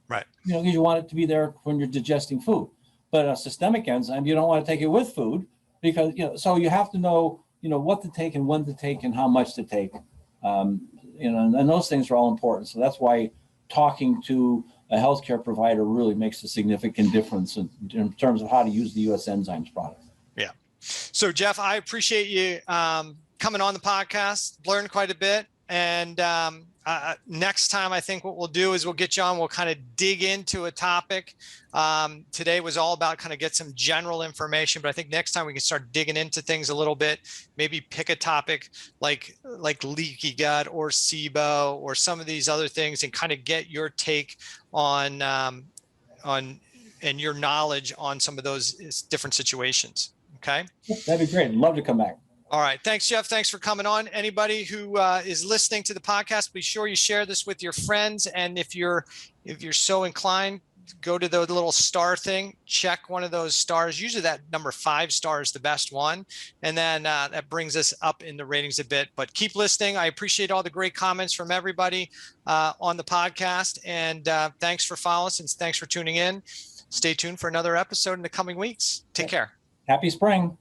Right. Because you want it to be there when you're digesting food. But a systemic enzyme, you don't want to take it with food, because so you have to know what to take and when to take and how much to take. And those things are all important. So that's why talking to a healthcare provider really makes a significant difference in terms of how to use the US Enzymes product. Yeah. So Jeff, I appreciate you coming on the podcast, learned quite a bit. And next time, I think what we'll do is we'll get you on, we'll kind of dig into a topic. Today was all about kind of get some general information, but I think next time we can start digging into things a little bit, maybe pick a topic like leaky gut or SIBO or some of these other things, and kind of get your take on and your knowledge on some of those different situations. Okay. That'd be great. I'd love to come back. All right. Thanks, Jeff. Thanks for coming on. Anybody who is listening to the podcast, be sure you share this with your friends. And if you're so inclined, go to the little star thing, check one of those stars. Usually that number 5 star is the best one. And then that brings us up in the ratings a bit. But keep listening. I appreciate all the great comments from everybody on the podcast. And thanks for following us, and thanks for tuning in. Stay tuned for another episode in the coming weeks. Take care. Happy spring.